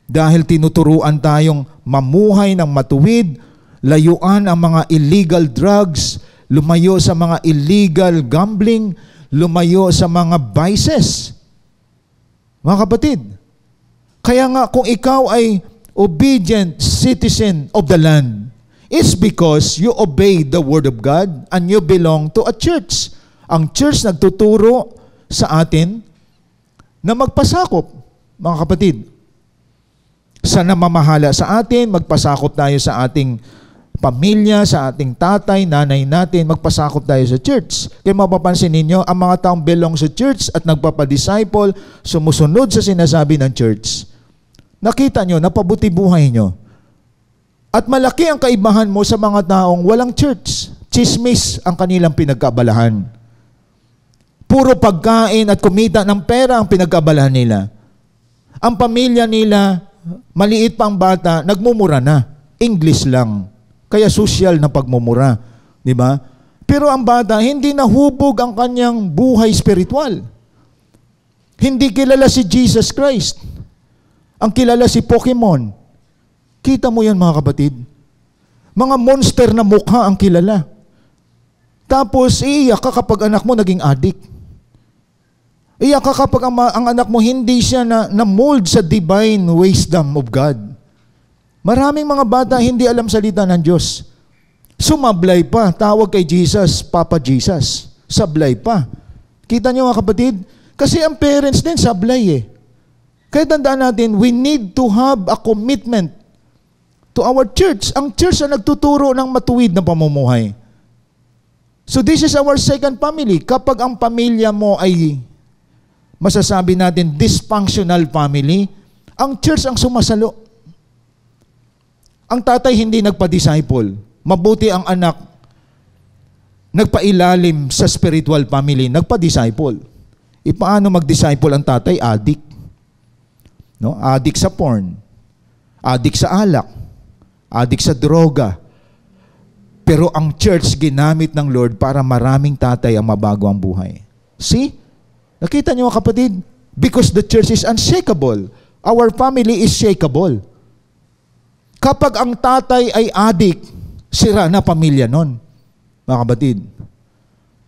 Dahil tinuturuan tayong mamuhay ng matuwid, layuan ang mga illegal drugs, lumayo sa mga illegal gambling, lumayo sa mga vices. Mga kapatid, kaya nga kung ikaw ay obedient citizen of the land, it's because you obey the Word of God and you belong to a church. Ang church nagtuturo sa atin na magpasakop, mga kapatid. Sa namamahala sa atin, magpasakop tayo sa ating pamilya, sa ating tatay, nanay natin, magpasakop tayo sa church. Kaya mapapansin ninyo, ang mga taong belong sa church at nagpapadisciple, sumusunod sa sinasabi ng church, nakita nyo, napabuti buhay nyo. At malaki ang kaibahan mo sa mga taong walang church. Chismis ang kanilang pinagkabalahan. Puro pagkain at kumita ng pera ang pinagkabalahan nila. Ang pamilya nila, maliit pa ang bata, nagmumura na. English lang. Kaya social na pagmumura. Di ba? Pero ang bata, hindi nahubog ang kanyang buhay spiritual. Hindi kilala si Jesus Christ. Ang kilala si Pokemon. Kita mo yan, mga kapatid? Mga monster na mukha ang kilala. Tapos, iiyak ka kapag anak mo naging addict. Iiyak ka kapag ang anak mo hindi siya na-mold sa divine wisdom of God. Maraming mga bata hindi alam salita ng Diyos. Sumablay pa, tawag kay Jesus, Papa Jesus. Sablay pa. Kita niyo mga kapatid? Kasi ang parents din sablay eh. Kaya tandaan natin, we need to have a commitment to our church. Ang church na nagtuturo ng matuwid na pamumuhay. So this is our second family. Kapag ang pamilya mo ay masasabi natin dysfunctional family, ang church ang sumasalo. Ang tatay hindi nagpa-disciple. Mabuti ang anak nagpailalim sa spiritual family, nagpa-disciple. Paano mag-disciple ang tatay? Addict. No? Addict sa porn. Addict sa alak. Addict sa droga. Pero ang church ginamit ng Lord para maraming tatay ang mabago ang buhay. See? Nakita niyo kapatid? Because the church is unshakable. Our family is shakeable. Kapag ang tatay ay addict, sira na pamilya nun. Mga kapatid.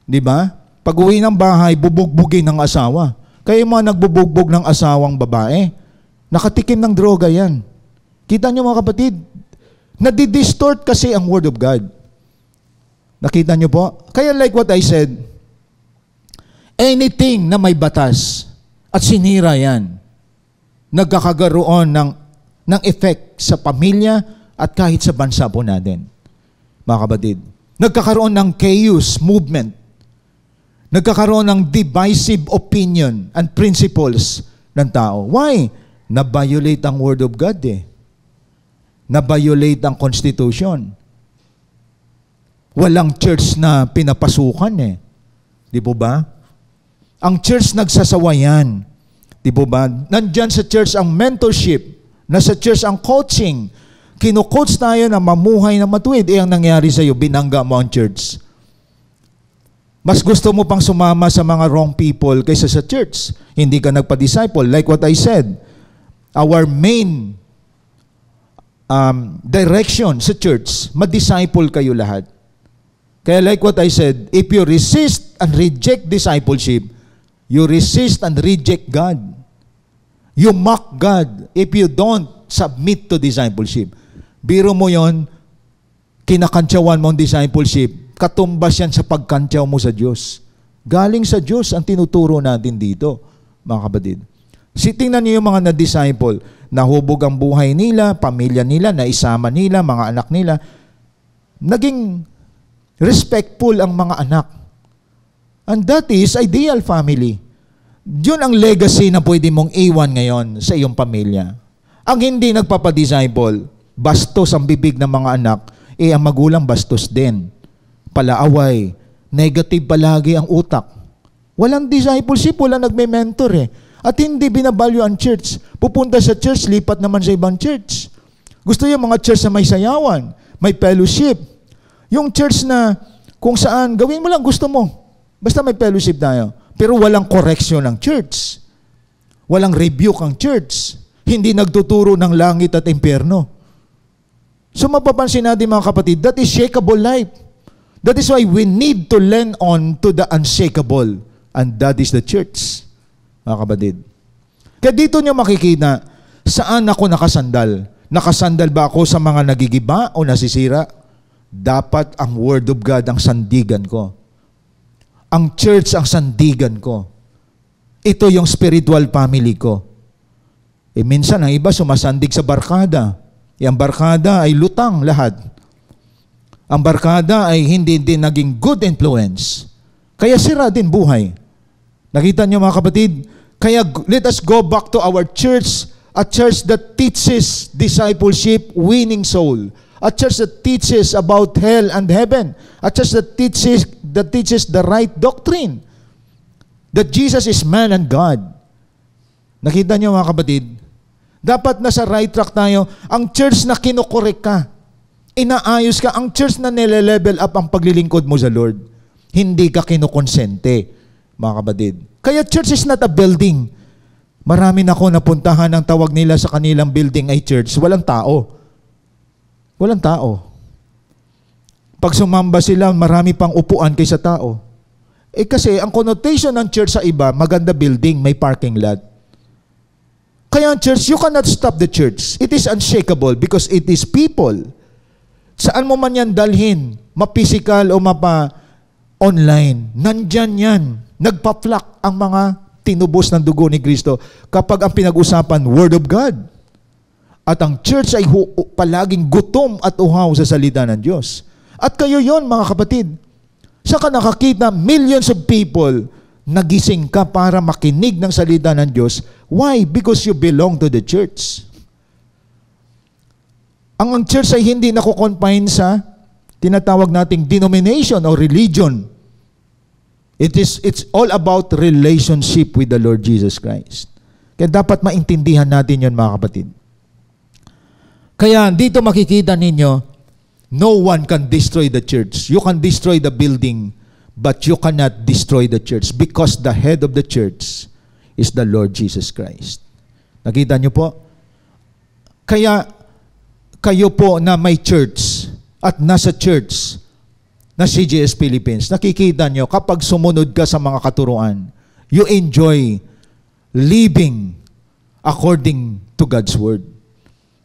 Di ba? Pag uwi ng bahay, bubugbugin ng asawa. Kaya yung mga nagbubugbog ng asawang babae, nakatikim ng droga yan. Kita nyo mga kapatid? Nadidistort kasi ang Word of God. Nakita nyo po? Kaya like what I said, anything na may batas at sinira yan, nagkakagaroon ng effect sa pamilya at kahit sa bansa po natin. Mga kapatid, nagkakaroon ng chaos movement. Nagkakaroon ng divisive opinion and principles ng tao. Why? Na-violate ang Word of God eh. Na-violate ang Constitution. Walang church na pinapasukan eh. Di po ba? Ang church nagsasawayan. Di po ba? Nandyan sa church ang mentorship. Nasa church ang coaching. Kino-coach tayo na mamuhay na matuwid. Ang nangyari sa'yo, binangga mo ang church. Mas gusto mo pang sumama sa mga wrong people kaysa sa church. Hindi ka nagpa-disciple. Like what I said, our main direction sa church, ma-disciple kayo lahat. Kaya like what I said, if you resist and reject discipleship, you resist and reject God. You mock God if you don't submit to discipleship. Biro mo yon, kinakantsawan mo ang discipleship, katumbas yan sa pagkantsaw mo sa Diyos. Galing sa Diyos ang tinuturo natin dito, mga kapatid. Tingnan niyo yung mga na-disciple. Nahubog ang buhay nila, pamilya nila, naisama nila, mga anak nila. Naging respectful ang mga anak. And that is ideal family. Yun ang legacy na pwede mong iwan ngayon sa iyong pamilya. Ang hindi nagpapadisciple, bastos ang bibig ng mga anak, ang magulang bastos din. Palaaway, negative palagi ang utak. Walang discipleship, walang nagme-mentor At hindi binavalue ang church. Pupunta sa church, lipat naman sa ibang church. Gusto yung mga church na may sayawan, may fellowship. Yung church na kung saan, gawin mo lang gusto mo. Basta may fellowship tayo. Pero walang correction ng church. Walang rebuke ang church. Hindi nagtuturo ng langit at impyerno. So mapapansin natin mga kapatid, that is shakeable life. That is why we need to lean on to the unshakable. And that is the church. Mga kapatid. Kaya dito nyo makikita, saan ako nakasandal? Nakasandal ba ako sa mga nagigiba o nasisira? Dapat ang Word of God ang sandigan ko. Ang church ang sandigan ko. Ito yung spiritual family ko. Minsan ang iba sumasandig sa barkada. Ang barkada ay lutang lahat. Ang barkada ay hindi din naging good influence. Kaya sira din buhay. Nakita niyo mga kapatid? Kaya let us go back to our church, a church that teaches discipleship, winning soul. A church that teaches about hell and heaven. A church that teaches the right doctrine. That Jesus is man and God. Nakita niyo mga kapatid? Dapat nasa right track tayo. Ang church na kinukorek ka, inaayos ka, ang church na nile-level up ang paglilingkod mo sa Lord. Hindi ka kinukonsente, mga kapatid. Kaya church is not a building. Marami na ako napuntahan ang tawag nila sa kanilang building ay church. Walang tao. Walang tao. Pag sumamba sila, marami pang upuan kaysa tao. Kasi ang connotation ng church sa iba, maganda building, may parking lot. Kaya ang church, you cannot stop the church. It is unshakable because it is people. Saan mo man yan dalhin, ma-physical o mapa-online, nandyan yan. Nagpa-flock ang mga tinubos ng dugo ni Kristo kapag ang pinag-usapan, Word of God. At ang church ay palaging gutom at uhaw sa salita ng Diyos. At kayo yon mga kapatid. Saka nakakita millions of people nagising ka para makinig ng salita ng Diyos. Why? Because you belong to the church. Ang church ay hindi nakukonfine sa tinatawag nating denomination o religion. It's all about relationship with the Lord Jesus Christ. Kaya dapat maintindihan natin yon mga kapatid. Kaya dito makikita ninyo, no one can destroy the church. You can destroy the building, but you cannot destroy the church because the head of the church is the Lord Jesus Christ. Nakita nyo po? Kaya kayo po na may church at nasa church na CGS Philippines, nakikita nyo kapag sumunod ka sa mga katuruan, you enjoy living according to God's Word.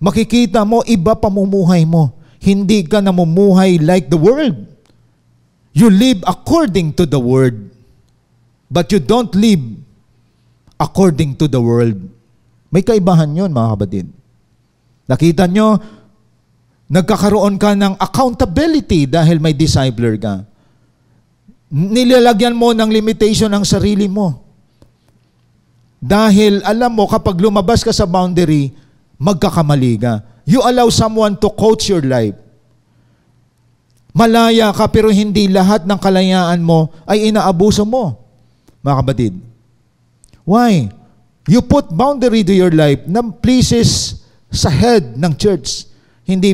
Makikita mo, iba pamumuhay mo. Hindi ka namumuhay like the world. You live according to the Word. But you don't live according to the world. May kaibahan yun, mga kapatid. Nakita nyo, nagkakaroon ka ng accountability dahil may discipler ka. Nilalagyan mo ng limitation ang sarili mo. Dahil alam mo, kapag lumabas ka sa boundary, magkakamali ka. You allow someone to coach your life. Malaya ka pero hindi lahat ng kalayaan mo ay inaabuso mo. Mga kapatid. Why? You put boundary to your life na pleases sa head ng church. Hindi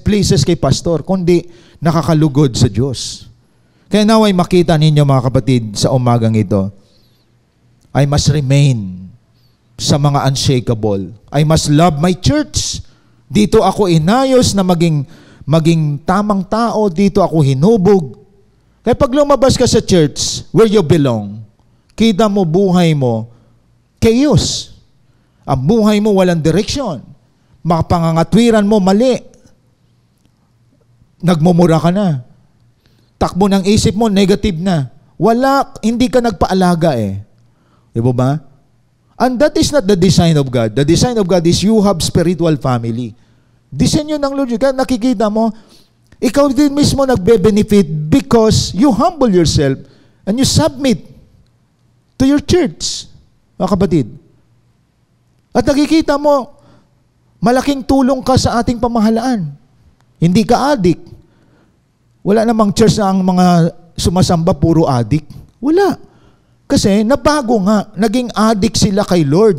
pleases kay pastor, kundi nakakalugod sa Diyos. Kaya naway makita ninyo mga kapatid sa umagang ito, I must remain sa mga unshakable. I must love my church. Dito ako inayos na maging tamang tao. Dito ako hinubog. Kaya pag lumabas ka sa church, where you belong, kita mo buhay mo, chaos. Ang buhay mo walang direksyon. Mga pangangatwiran mo mali. Nagmumura ka na. Takbo ng isip mo, negative na. Hindi ka nagpaalaga eh. Di ba? And that is not the design of God. The design of God is you have spiritual family. Design yun ng Lord. Kaya nakikita mo, ikaw din mismo nagbe-benefit because you humble yourself and you submit to your church, mga kapatid. At nakikita mo, malaking tulong ka sa ating pamahalaan. Hindi ka adik. Wala namang church na ang mga sumasamba puro adik. Wala. Kasi nabago nga, naging adik sila kay Lord.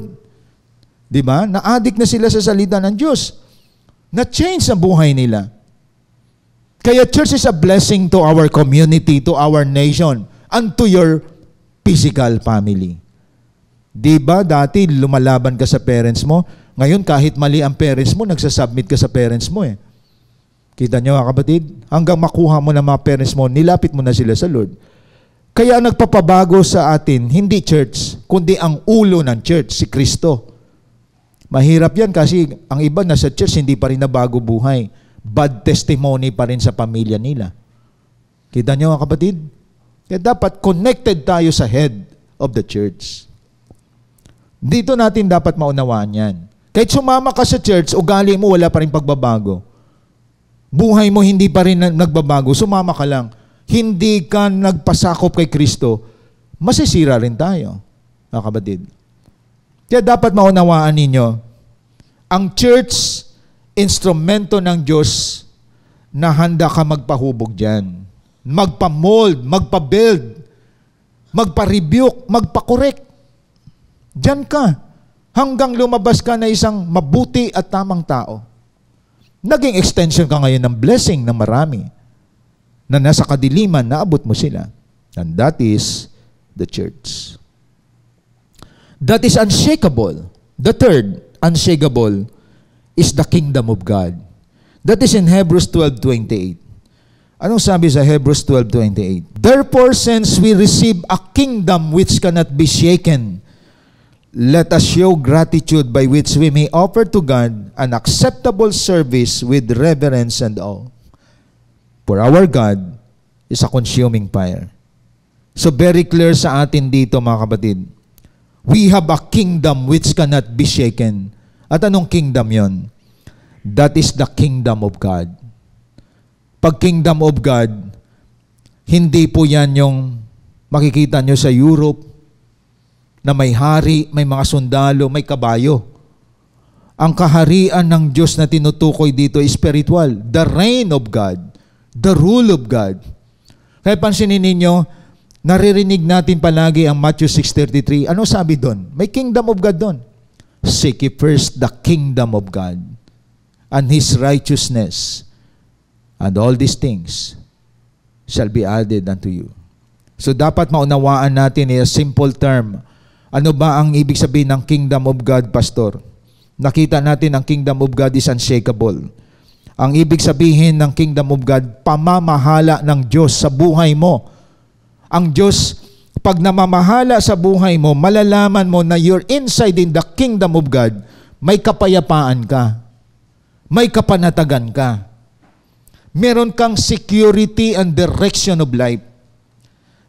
Di ba? Na-adik na sila sa salita ng Diyos. Na-change ang buhay nila. Kaya church is a blessing to our community, to our nation, and to your physical family. Di ba dati lumalaban ka sa parents mo? Ngayon kahit mali ang parents mo, nagsasubmit ka sa parents mo eh. Kita niyo mga kapatid? Hanggang makuha mo na mga parents mo, nilapit mo na sila sa Lord. Kaya nagpapabago sa atin, hindi church, kundi ang ulo ng church, si Kristo. Mahirap yan kasi ang iba nasa church, hindi pa rin nabago buhay. Bad testimony pa rin sa pamilya nila. Kita niyo mga kapatid? Kaya dapat connected tayo sa head of the church. Dito natin dapat maunawaan yan. Kahit sumama ka sa church, ugali mo wala pa rin pagbabago. Buhay mo hindi pa rin nagbabago, sumama ka lang. Hindi ka nagpasakop kay Kristo, masisira rin tayo, mga kapatid. Kaya dapat maunawaan ninyo, ang church, instrumento ng Diyos na handa ka magpahubog dyan. Magpa-mold, magpa-build, magpa-rebuke, magpa-correct. Dyan ka, hanggang lumabas ka na isang mabuti at tamang tao. Naging extension ka ngayon ng blessing ng marami. Na nasa kadiliman, naabot mo sila. And that is the church. That is unshakable. The third, unshakable, is the kingdom of God. That is in Hebrews 12:28. Anong sabi sa Hebrews 12:28? Therefore, since we receive a kingdom which cannot be shaken, let us show gratitude by which we may offer to God an acceptable service with reverence and awe. For our God is a consuming fire. So very clear sa atin dito mga kapatid. We have a kingdom which cannot be shaken. At anong kingdom yon? That is the kingdom of God. Pag kingdom of God, hindi po yan yung makikita nyo sa Europe na may hari, may mga sundalo, may kabayo. Ang kaharian ng Diyos na tinutukoy dito is spiritual. The reign of God. The rule of God. Kaya pansinin ninyo, naririnig natin palagi ang Matthew 6:33. Ano sabi doon? May kingdom of God doon. Seek ye first the kingdom of God and His righteousness, and all these things shall be added unto you. So dapat maunawaan natin in a simple term. Ano ba ang ibig sabihin ng kingdom of God, Pastor? Nakita natin ang kingdom of God is unshakable. Ang ibig sabihin ng kingdom of God, pamamahala ng Diyos sa buhay mo. Ang Diyos, pag namamahala sa buhay mo, malalaman mo na you're inside in the kingdom of God, may kapayapaan ka. May kapanatagan ka. Meron kang security and direction of life.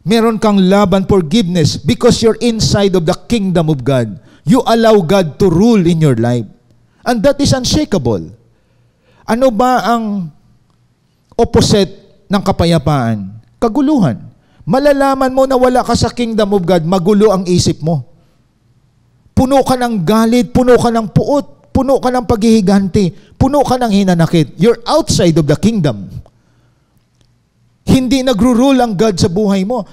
Meron kang love and forgiveness because you're inside of the kingdom of God. You allow God to rule in your life. And that is unshakable. Ano ba ang opposite ng kapayapaan? Kaguluhan. Malalaman mo na wala ka sa kingdom of God, magulo ang isip mo. Puno ka ng galit, puno ka ng puot, puno ka ng paghihiganti, puno ka ng hinanakit. You're outside of the kingdom. Hindi nagro-rule ang God sa buhay mo.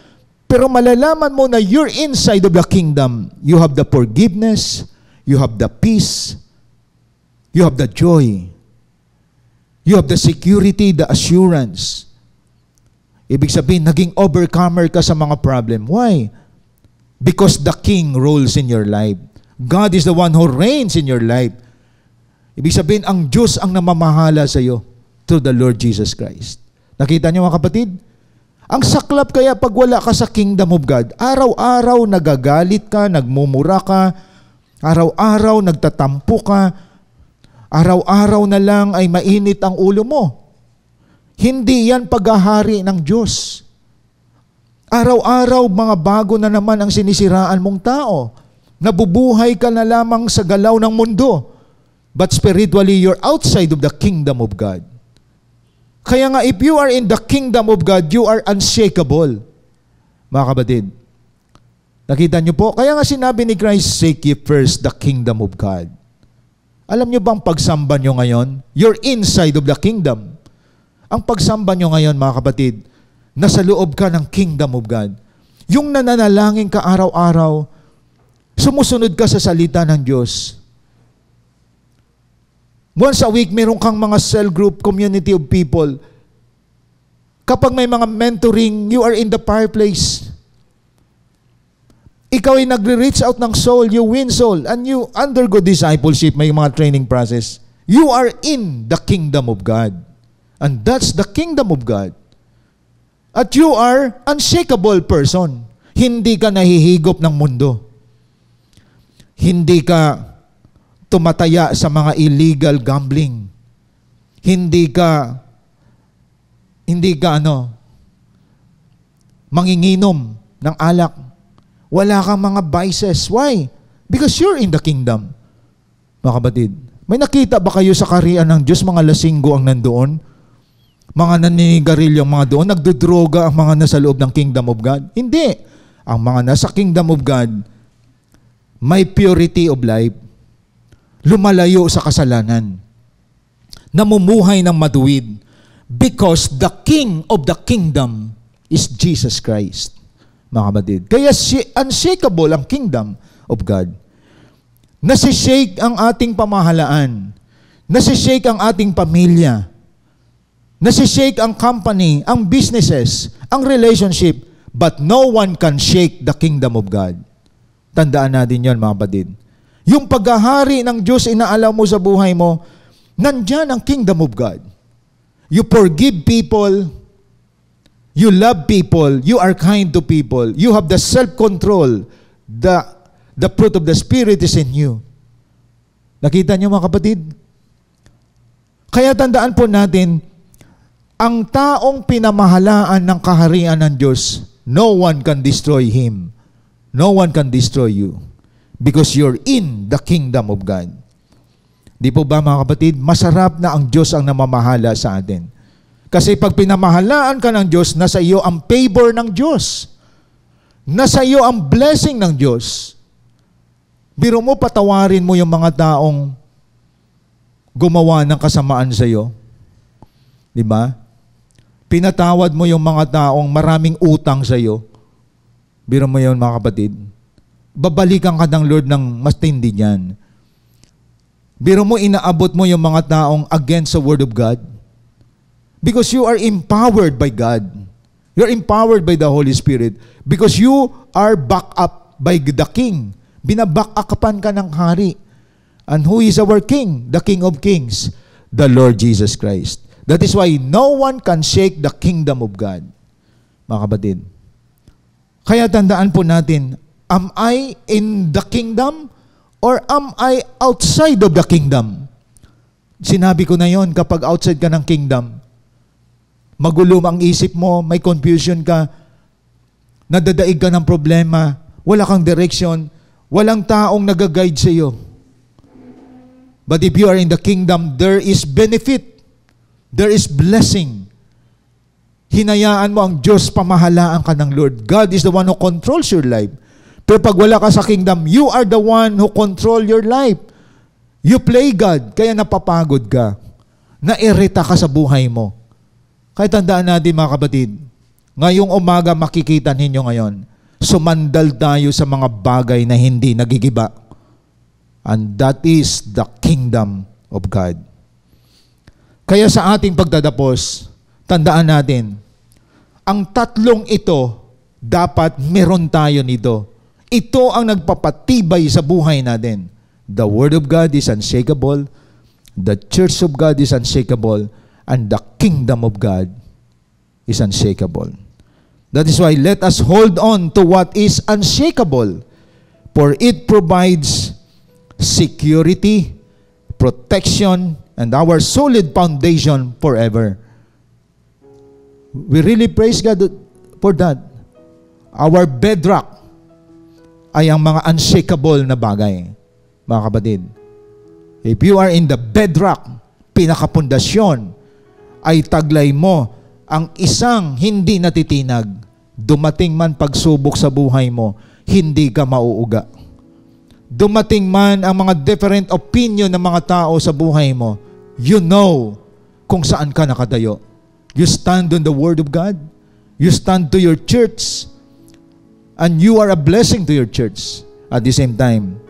Pero malalaman mo na you're inside of the kingdom. You have the forgiveness, you have the peace, you have the joy. You have the security, the assurance. Ibig sabihin, naging overcomer ka sa mga problem. Why? Because the King rules in your life. God is the one who reigns in your life. Ibig sabihin, ang Diyos ang namamahala sa iyo through the Lord Jesus Christ. Nakita niyo mga kapatid? Ang saklap kaya pag wala ka sa kingdom of God, araw-araw nagagalit ka, nagmumura ka, araw-araw nagtatampo ka, araw-araw na lang ay mainit ang ulo mo. Hindi yan paghahari ng Diyos. Araw-araw, mga bago na naman ang sinisiraan mong tao. Nabubuhay ka na lamang sa galaw ng mundo. But spiritually, you're outside of the kingdom of God. Kaya nga, if you are in the kingdom of God, you are unshakable. Mga kapatid, nakita niyo po? Kaya nga sinabi ni Christ, seek ye first the kingdom of God. Alam niyo bang pagsamba niyo ngayon? You're inside of the kingdom. Ang pagsamba niyo ngayon, mga kapatid, nasa loob ka ng kingdom of God. Yung nananalangin ka araw-araw, sumusunod ka sa salita ng Diyos. Once a week, meron kang mga cell group, community of people. Kapag may mga mentoring, you are in the fireplace. Ikaw ay nagre-reach out ng soul, you win soul, and you undergo discipleship, may mga training process. You are in the kingdom of God. And that's the kingdom of God. At you are unshakable person. Hindi ka nahihigop ng mundo. Hindi ka tumataya sa mga illegal gambling. Hindi ka manginginom ng alak. Wala kang mga vices. Why? Because you're in the kingdom. Mga kapatid, may nakita ba kayo sa kaharian ng Diyos, mga lasinggo ang nandoon? Mga naninigarilyo ang mga doon, nagdodroga ang mga nasa loob ng kingdom of God? Hindi. Ang mga nasa kingdom of God, may purity of life, lumalayo sa kasalanan, namumuhay ng matuwid, because the king of the kingdom is Jesus Christ. Mga kapatid. Kaya unshakable ang kingdom of God. Nasishake ang ating pamahalaan. Nasishake ang ating pamilya. Nasishake ang company, ang businesses, ang relationship, but no one can shake the kingdom of God. Tandaan natin yon, mga kapatid. Yung paghahari ng Diyos inaalaw mo sa buhay mo, nandyan ang kingdom of God. You forgive people, you love people, you are kind to people, you have the self-control, the fruit of the Spirit is in you. Nakita niyo, mga kapatid? Kaya tandaan po natin, ang taong pinamahalaan ng kaharian ng Diyos, no one can destroy him. No one can destroy you. Because you're in the kingdom of God. Di po ba, mga kapatid? Masarap na ang Diyos ang namamahala sa atin. Kasi pag pinamahalaan ka ng Diyos, nasa iyo ang favor ng Diyos. Nasa iyo ang blessing ng Diyos. Biro mo, patawarin mo yung mga taong gumawa ng kasamaan sa iyo. Di ba? Pinatawad mo yung mga taong maraming utang sa iyo. Biro mo yun, mga kapatid. Babalikan ka ng Lord ng mas tindi niyan. Biro mo, inaabot mo yung mga taong against the Word of God. Because you are empowered by God. You're empowered by the Holy Spirit. Because you are backed up by the King. Binaback-upan ka ng hari. And who is our King? The King of Kings, the Lord Jesus Christ. That is why no one can shake the kingdom of God. Mga kapatid. Kaya tandaan po natin, am I in the kingdom or am I outside of the kingdom? Sinabi ko na yon, kapag outside ka ng kingdom, magulo ang isip mo, may confusion ka, nadadaig ka ng problema, wala kang direction, walang taong nag-guide sa iyo. But if you are in the kingdom, there is benefit. There is blessing. Hinayaan mo ang Diyos, pamahalaan ka ng Lord. God is the one who controls your life. Pero pag wala ka sa kingdom, you are the one who control your life. You play God, kaya napapagod ka. Nairita ka sa buhay mo. Kaya tandaan natin, mga kapatid, ngayong umaga makikita ninyo ngayon, sumandal tayo sa mga bagay na hindi nagigiba. And that is the kingdom of God. Kaya sa ating pagtatapos, tandaan natin, ang tatlong ito, dapat meron tayo nito. Ito ang nagpapatibay sa buhay natin. The Word of God is unshakable, the Church of God is unshakable, and the kingdom of God is unshakable. That is why let us hold on to what is unshakable, for it provides security, protection, and our solid foundation forever. We really praise God for that. Our bedrock ay ang mga unshakable na bagay. Mga kapatid, if you are in the bedrock, pinakapundasyon, ay taglay mo ang isang hindi natitinag. Dumating man pagsubok sa buhay mo, hindi ka mauuga. Dumating man ang mga different opinion ng mga tao sa buhay mo, you know kung saan ka nakatayo. You stand on the Word of God. You stand to your church. And you are a blessing to your church. At the same time,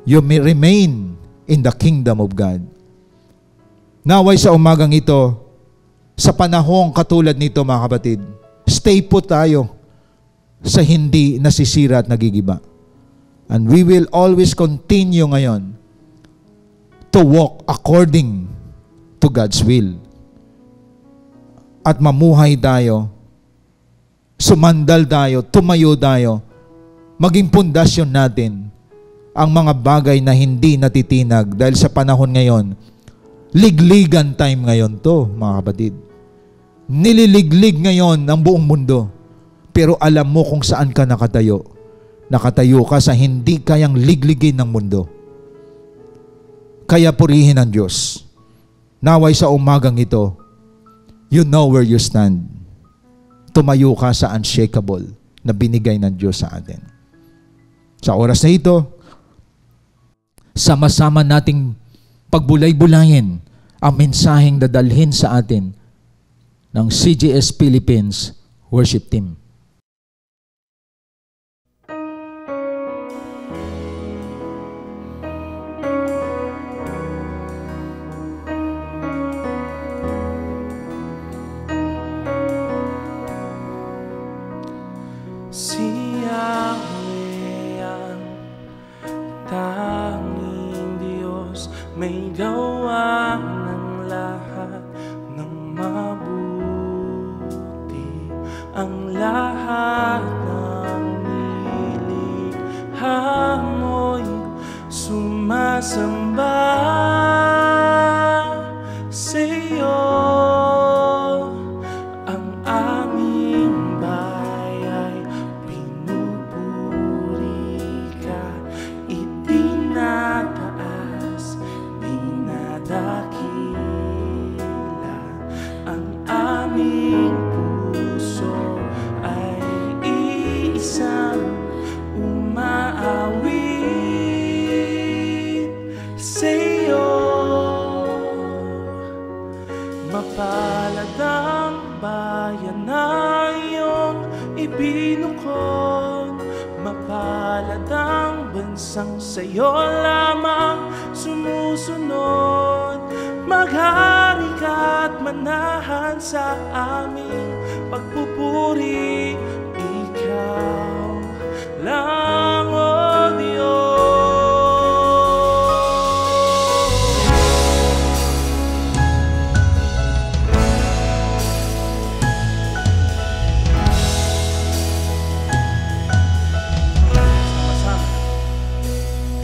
you may remain in the kingdom of God. Naway sa umagang ito, sa panahong katulad nito mga kapatid, stay put tayo sa hindi nasisira at nagigiba. And we will always continue ngayon to walk according to God's will. At mamuhay tayo, sumandal tayo, tumayo tayo, maging pundasyon natin ang mga bagay na hindi natitinag dahil sa panahon ngayon, ligligan time ngayon to, mga kapatid. Nililiglig ngayon ang buong mundo. Pero alam mo kung saan ka nakatayo. Nakatayo ka sa hindi kayang ligligin ng mundo. Kaya purihin ang Diyos. Naway sa umagang ito, you know where you stand. Tumayo ka sa unshakable na binigay ng Diyos sa atin. Sa oras na ito, sama-sama nating pagbulay-bulayin ang mensaheng dadalhin sa atin ng CGS Philippines Worship Team. Si Yahweh ang tanging Diyos, may gawa ng lahat ng mabuti. Ang lahat ng nilikha mo'y sumasamba sa iyo. Ang aming bayan pinupuri ka, itinataas, dinadakila. Ang aming puso ay iisang umaawit sa iyo. Mapalad ang bayan na iyong ibinukod, mapalad ang bansang sa'yo lamang sumusunod. Maghari ka at manahan sa aming pagpupuri, ikaw lang, O Diyos.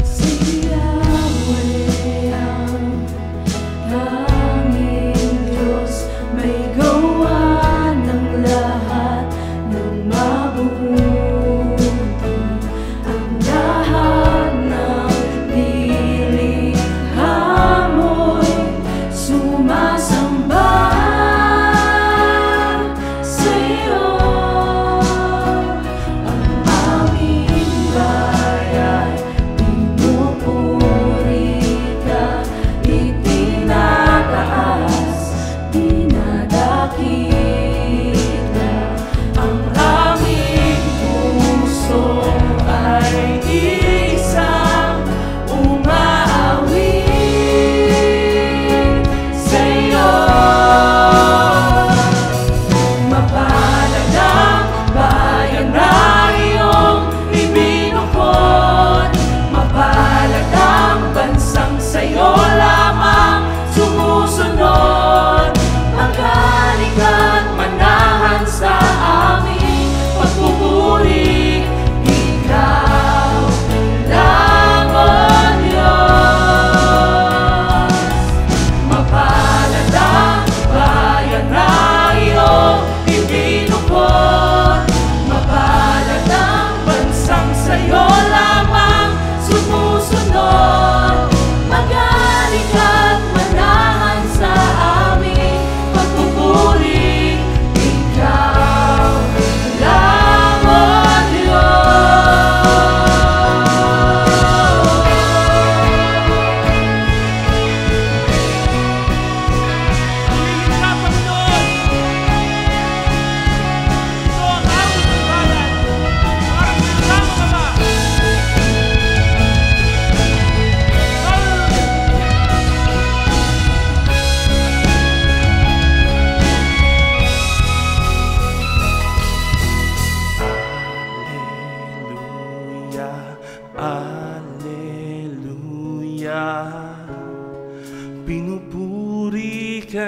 Si Yahweh ang tanging Diyos, may gawa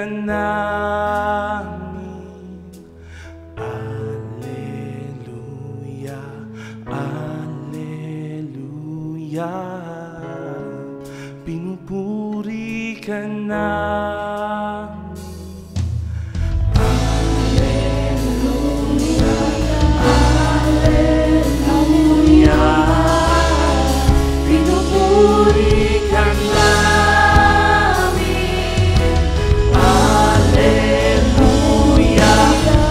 namin. Alleluia, Alleluia. Pinupuri ka namin. Pinupuri ka namin. Alleluia, Alleluia. Pinupuri ka namin. Alleluia,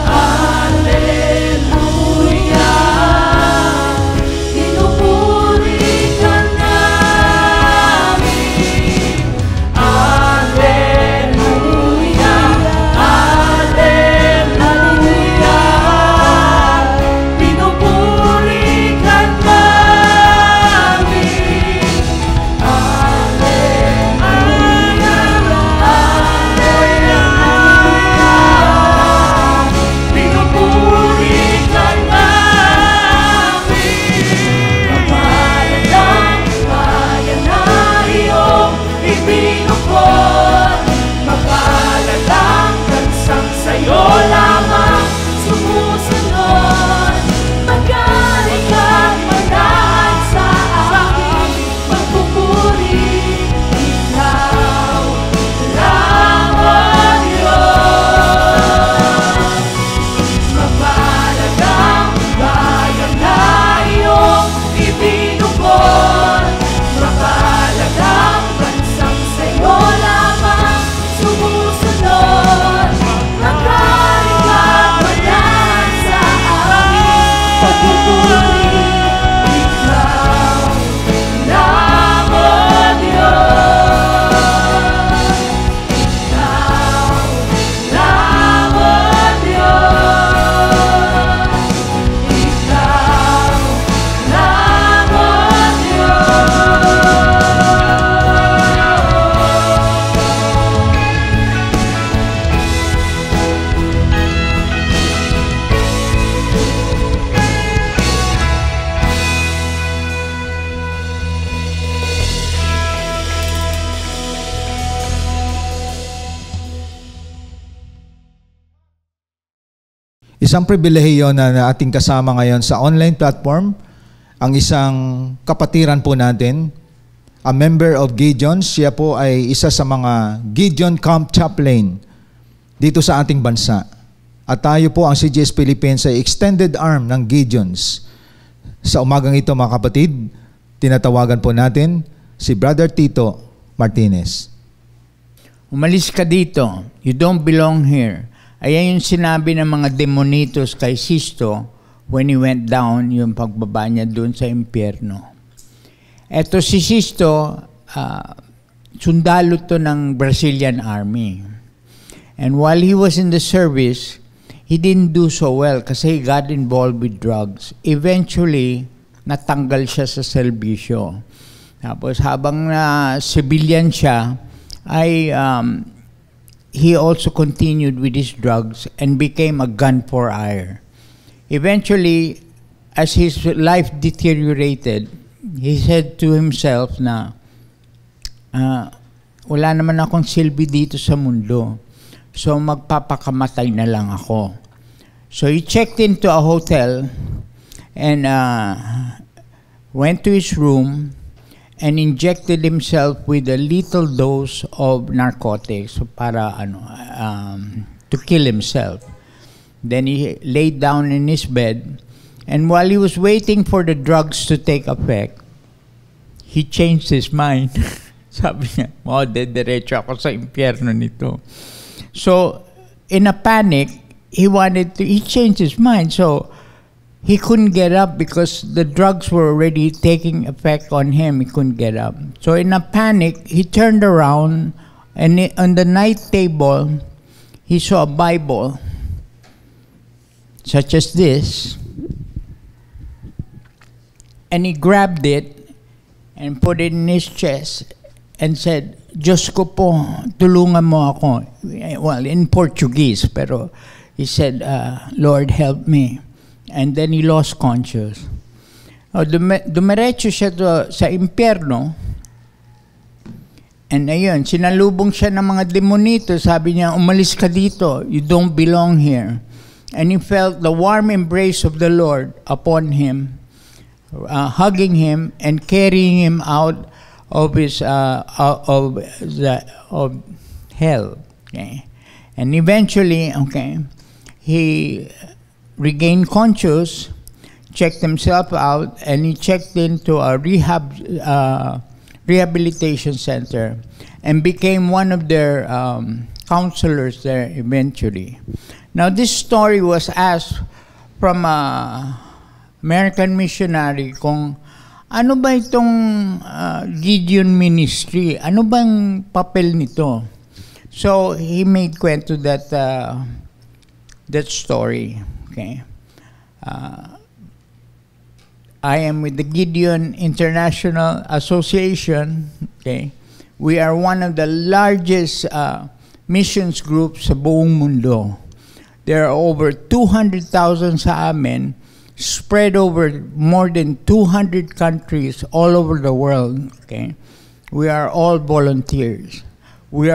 Alleluia. Pinupuri ka sa'yo lamang sumusunod. Magaling at manahan sa aking pagpupuri. Ikaw lamang Diyos. Mapalad ang bayan na iyong ibinukod. Mapalad ang bansang sa'yo lamang sumusunod. Magaling at manahan sa aking pagpupuri. Ikaw lamang Diyos. Ikaw lamang Diyos. Ikaw lamang Isang pribilehiyo na ating kasama ngayon sa online platform, ang isang kapatiran po natin, a member of Gideon. Siya po ay isa sa mga Gideon Camp Chaplain dito sa ating bansa. At tayo po ang CGS Philippines ay extended arm ng Gideons. Sa umagang ito mga kapatid, tinatawagan po natin si Brother Tito Martinez. Umalis ka dito. You don't belong here. Ayan yung sinabi ng mga demonitos kay Sisto when he went down, yung pagbaba niya doon sa impyerno. Eto si Sisto, sundalo to ng Brazilian Army. And while he was in the service, he didn't do so well kasi he got involved with drugs. Eventually, natanggal siya sa serbisyo. Tapos habang civilian siya, he also continued with his drugs and became a gun for hire. Eventually, as his life deteriorated, he said to himself na, wala naman akong silbi dito sa mundo, so magpapakamatay na lang ako. So he checked into a hotel and went to his room and injected himself with a lethal dose of narcotics para to kill himself. Then he laid down in his bed, and while he was waiting for the drugs to take effect, he changed his mind. Sabi niya, dediretso ako sa impyerno nito. So, in a panic, he changed his mind. So, he couldn't get up because the drugs were already taking effect on him. He couldn't get up. So in a panic, he turned around, and on the night table, he saw a Bible, such as this, and he grabbed it and put it in his chest and said, Diyos ko po, tulungan mo ako. Well, in Portuguese, pero he said, Lord, help me. And then he lost conscious. Dumiretso siya sa impyerno, And ayun, sinalubong siya ng mga demonito. Sabi niya, umalis ka dito. You don't belong here. And he felt the warm embrace of the Lord upon him, hugging him and carrying him out of his of hell. Okay, and eventually, he regained conscious, checked himself out, and he checked into a rehabilitation center and became one of their counselors there eventually. Now, this story was asked from a American missionary kung ano ba itong Gideon Ministry? Ano bang papel nito? So, he made kwento that story. Okay. I am with the Gideon International Association. Okay. We are one of the largest missions groups sa buong mundo. There are over 200,000 sa amin, spread over more than 200 countries all over the world. Okay, we are all volunteers. We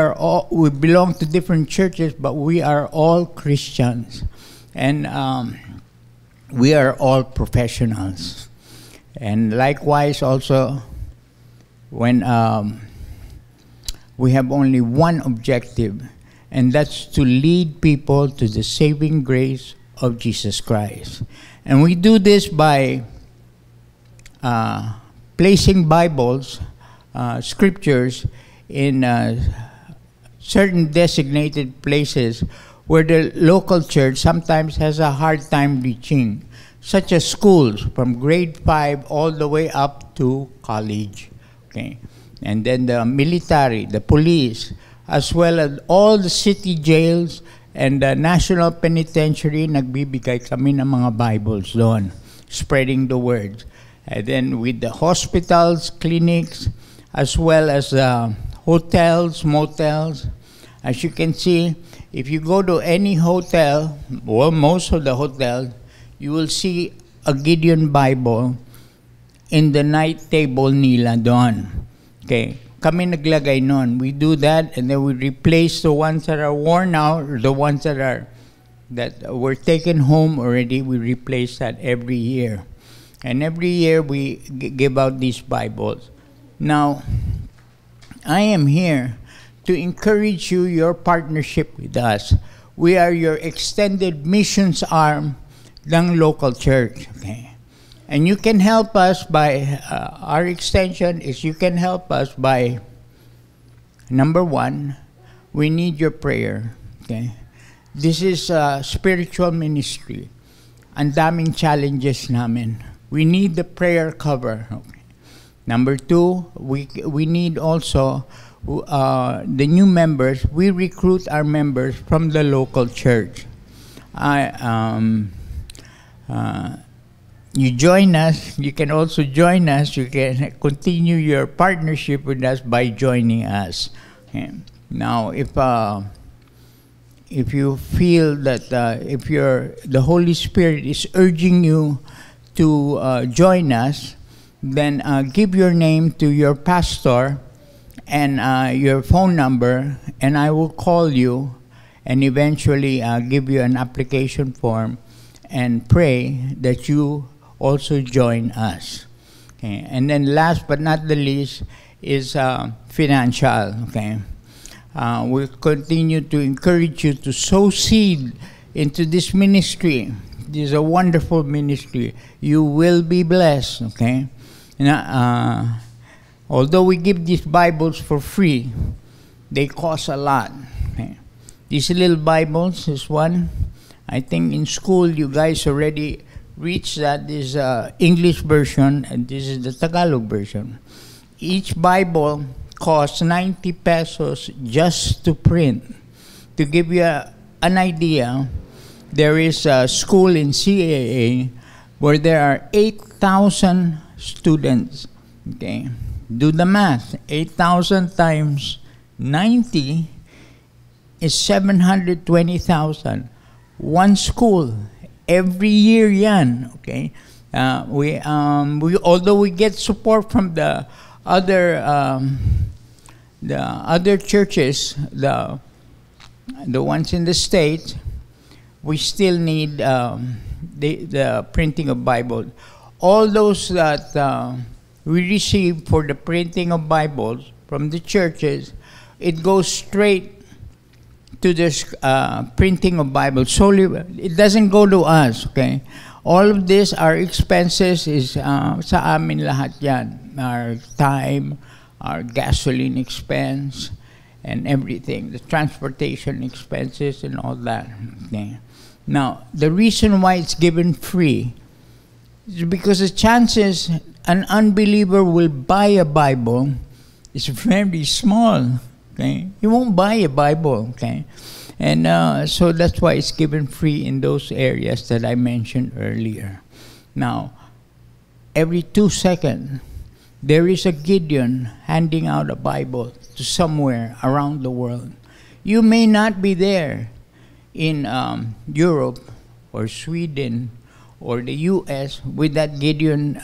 belong to different churches, but we are all Christians, and we are all professionals. And likewise, also, when we have only one objective, and that's to lead people to the saving grace of Jesus Christ. And we do this by placing Bibles, scriptures, in certain designated places where the local church sometimes has a hard time reaching, such as schools from grade 5 all the way up to college. Okay, and then the military, the police, as well as all the city jails and the National Penitentiary, nagbibigay kami ng mga Bibles doon, spreading the word. And then with the hospitals, clinics, as well as hotels, motels. As you can see, if you go to any hotel, well, most of the hotels, you will see a Gideon Bible in the night table nila doon. Okay. Kami naglagay nun. We do that, and then we replace the ones that are worn out, or the ones that were taken home already. We replace that every year, and every year we give out these Bibles. Now, I am here to encourage you, your partnership with us. We are your extended missions arm ng local church. Okay. And you can help us by, our extension is you can help us by, number one, we need your prayer. Okay? This is a spiritual ministry. Ang daming challenges namin. We need the prayer cover. Okay? Number two, we need also the new members. We recruit our members from the local church. You join us. You can also join us. You can continue your partnership with us by joining us. Okay. Now, if you feel that the Holy Spirit is urging you to join us, then give your name to your pastor and your phone number, and I will call you and eventually give you an application form and pray that you also join us. Okay. And then last but not the least is financial. Okay. We'll continue to encourage you to sow seed into this ministry. This is a wonderful ministry. You will be blessed. Okay. And, although we give these Bibles for free, they cost a lot. Okay. These little Bibles is one. I think in school you guys already reached that. This is English version, and this is the Tagalog version. Each Bible costs 90 pesos just to print. To give you an idea, there is a school in CAA where there are 8,000 students. Okay, do the math. 8,000 times 90 is 720,000. One school. Every year yan, okay? We although we get support from the other The other churches, the ones in the States, we still need the printing of Bibles. All those that we receive for the printing of Bibles from the churches, it goes straight to this printing of Bibles. Solely, it doesn't go to us, okay? All of this, our expenses is sa amin lahat yan. Our time, our gasoline expense, and everything. The transportation expenses and all that. Okay. Now, the reason why it's given free is because the chances an unbeliever will buy a Bible is very small. Okay? He won't buy a Bible. Okay? And so that's why it's given free in those areas that I mentioned earlier. Now, every 2 seconds, there is a Gideon handing out a Bible to somewhere around the world. You may not be there in Europe or Sweden or the U.S. with that Gideon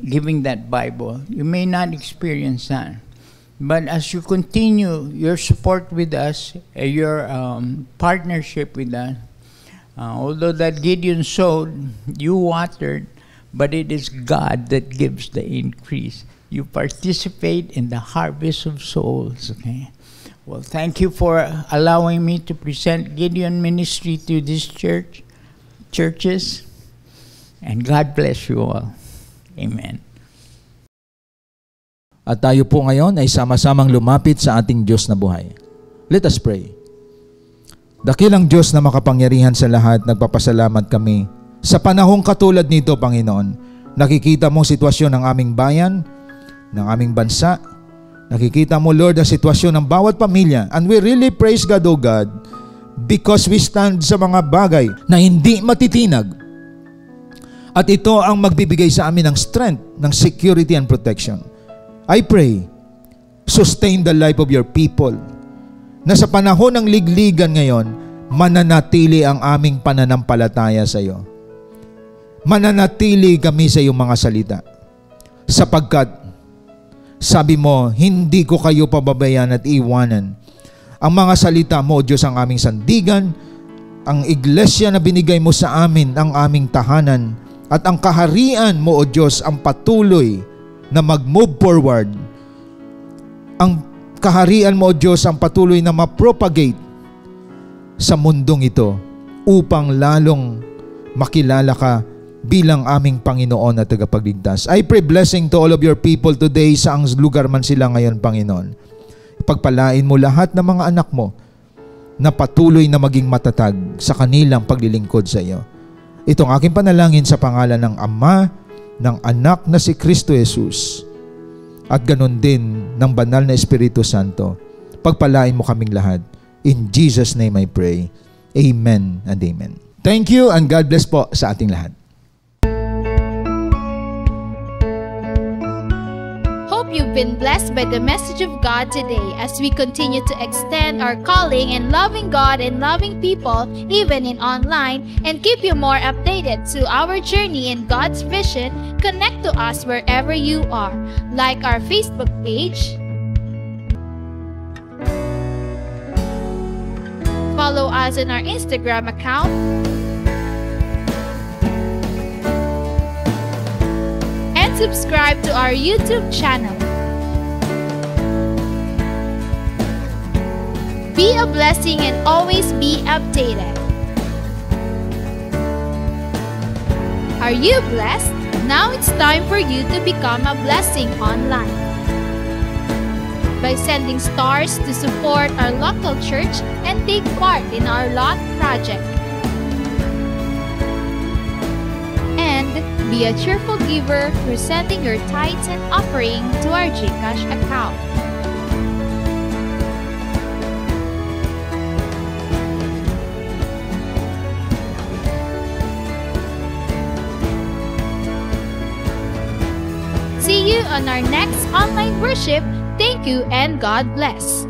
giving that Bible. You may not experience that. But as you continue your support with us, your partnership with us, although that Gideon sowed, you watered, but it is God that gives the increase. You participate in the harvest of souls. Okay. Well, thank you for allowing me to present Gideon Ministry to this churches, and God bless you all. Amen. At tayo po ngayon ay sama-samang lumapit sa ating Diyos na buhay. Let us pray. Dakilang Diyos na makapangyarihan sa lahat, nagpapasalamat kami sa panahong katulad nito, Panginoon. Nakikita mo sitwasyon ng aming bayan, ng aming bansa. Nakikita mo, Lord, ang sitwasyon ng bawat pamilya. And we really praise God, O God, because we stand sa mga bagay na hindi matitinag. At ito ang magbibigay sa amin ng strength, ng security and protection. I pray, sustain the life of your people, na sa panahon ng ligligan ngayon, mananatili ang aming pananampalataya sa iyo. Mananatili kami sa iyong mga salita. Sapagkat, sabi mo, hindi ko kayo pababayan at iwanan. Ang mga salita mo, O Diyos, ang aming sandigan, ang iglesia na binigay mo sa amin, ang aming tahanan, at ang kaharian mo, O Diyos, ang patuloy na mag-move forward. Ang kaharian mo, O Diyos, ang patuloy na ma-propagate sa mundong ito upang lalong makilala ka bilang aming Panginoon at tagapagligtas. I pray blessing to all of your people today sa ang lugar man sila ngayon, Panginoon. Pagpalain mo lahat ng mga anak mo na patuloy na maging matatag sa kanilang paglilingkod sa iyo. Itong aking panalangin sa pangalan ng Ama, ng Anak na si Kristo Jesus, at ganon din ng Banal na Espiritu Santo. Pagpalain mo kaming lahat. In Jesus' name I pray. Amen and amen. Thank you and God bless po sa ating lahat. Hope you've been blessed by the message of God today as we continue to extend our calling in loving God and loving people even in online, and keep you more updated to our journey in God's vision. Connect to us wherever you are. Like our Facebook page, follow us on our Instagram account, and subscribe to our YouTube channel. Be a blessing and always be updated. Are you blessed? Now it's time for you to become a blessing online by sending stars to support our local church and take part in our lot project. And be a cheerful giver through sending your tithes and offering to our GCash account. See you on our next online worship. Thank you and God bless.